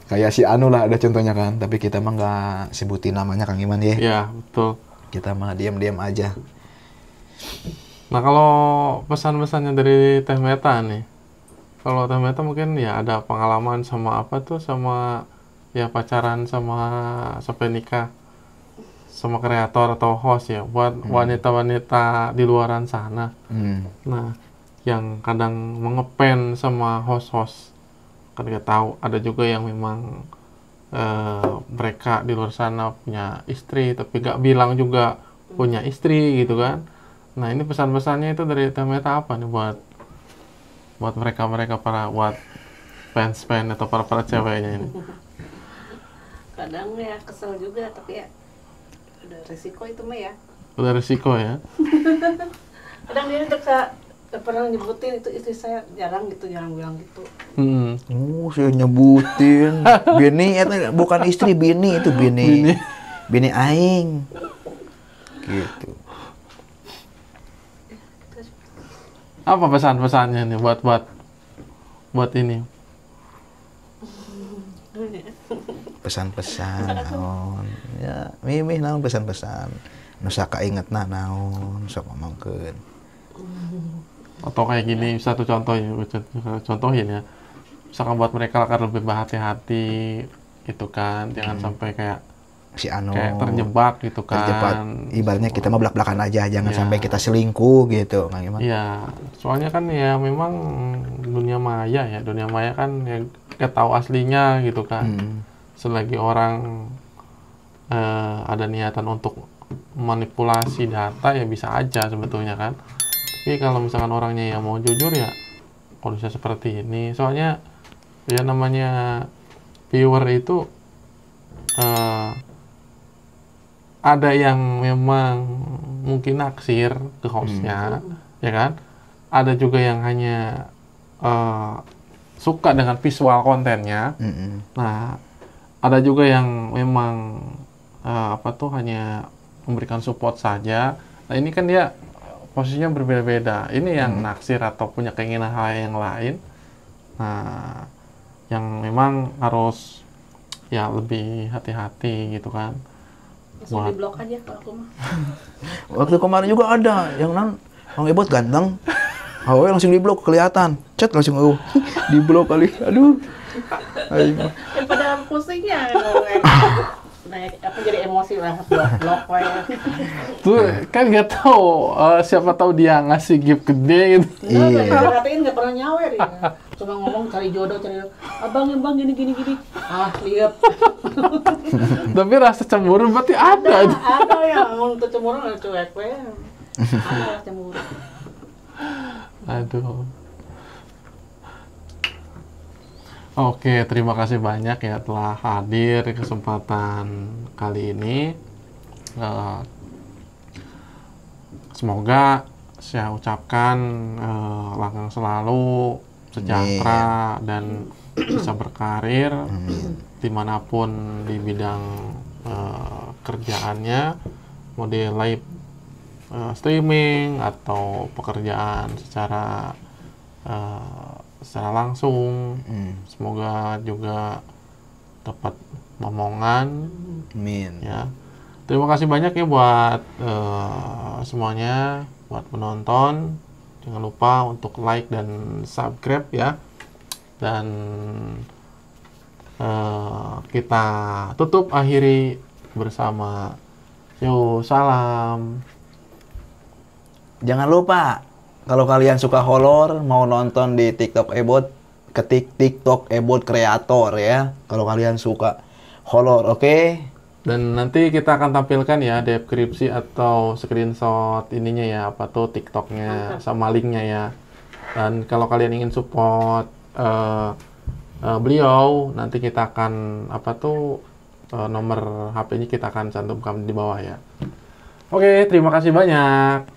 Kayak si Anu lah, ada contohnya kan. Tapi kita mah nggak sebutin namanya Kang Iman ya. Iya, betul. Kita mah diam-diam aja. Nah, kalau pesan-pesannya dari Teh Meta nih. Kalau Teh Meta mungkin ya ada pengalaman sama sama ya pacaran sampai nikah sama kreator atau host ya. Buat wanita-wanita di luaran sana. Nah, yang kadang mengepen sama host-host. Kan kita tahu ada juga yang memang mereka di luar sana punya istri tapi gak bilang juga punya istri gitu kan. Nah ini pesan-pesannya itu dari Teh Meta apa nih buat mereka buat fans atau para ceweknya ini? Kadang ya kesel juga, tapi ya udah resiko itu mah ya. Udah resiko ya. Kadang dia pernah nyebutin itu istri saya, jarang bilang gitu. Saya nyebutin bini itu bukan istri, bini itu bini aing gitu. Apa pesan-pesannya nih buat ini? Pesan-pesan naon ya, mimih naon pesan-pesan nu sakaingetna naon sok ngomongkeun. Atau kayak gini, satu contohin ya, misalkan buat mereka akan lebih berhati-hati gitu kan, jangan sampai kayak si Anu kayak terjebak gitu kan. Terjebak, ibaratnya kita mah belak-belakan aja, jangan sampai kita selingkuh gitu, Kang Iman. Iya, soalnya kan ya memang dunia maya kan ya kita tahu aslinya gitu kan. Selagi orang ada niatan untuk manipulasi data ya bisa aja sebetulnya kan. Tapi kalau misalkan orangnya yang mau jujur ya kondisi seperti ini, soalnya ya namanya viewer itu ada yang memang mungkin naksir ke hostnya, ya kan? Ada juga yang hanya suka dengan visual kontennya. Nah, ada juga yang memang hanya memberikan support saja. Nah, ini kan dia posisinya berbeda-beda. Ini yang naksir atau punya keinginan hal yang lain. Nah, yang memang harus ya lebih hati-hati gitu kan. Langsung di blok aja kalau aku mah. Waktu kemarin juga ada yang Bang Ebot ganteng. Oh, langsung diblok kelihatan. Chat langsung diblok kali. Aduh. Ayo. Pada pusingnya naik apa jadi emosi lah blok wae. Tuh kan nggak tahu siapa tahu dia ngasih gift gede gitu. Iya. Perhatiin nggak pernah nyawer ya. Cuma ngomong cari jodoh, abang gini. Lihat. Tapi rasa cemburu berarti ada. Ada ya, ngomong tuh cemburu nggak cuek we. Ada cemburu. Aduh. Oke, terima kasih banyak ya telah hadir di kesempatan kali ini. Semoga saya ucapkan langgeng selalu, sejahtera dan bisa berkarir dimanapun di bidang kerjaannya, mau di live streaming atau pekerjaan secara langsung. Semoga juga dapat momongan. Amin. Ya, terima kasih banyak ya buat semuanya, buat penonton. Jangan lupa untuk like dan subscribe ya. Dan kita akhiri bersama. Yo, salam. Jangan lupa, kalau kalian suka horor, mau nonton di TikTok Ebot, ketik TikTok Ebot Kreator ya. Kalau kalian suka horor, oke? Dan nanti kita akan tampilkan ya deskripsi atau screenshot ininya ya, apa tuh TikToknya sama linknya ya. Dan kalau kalian ingin support beliau, nanti kita akan nomor HP-nya kita akan cantumkan di bawah ya. Oke, terima kasih banyak.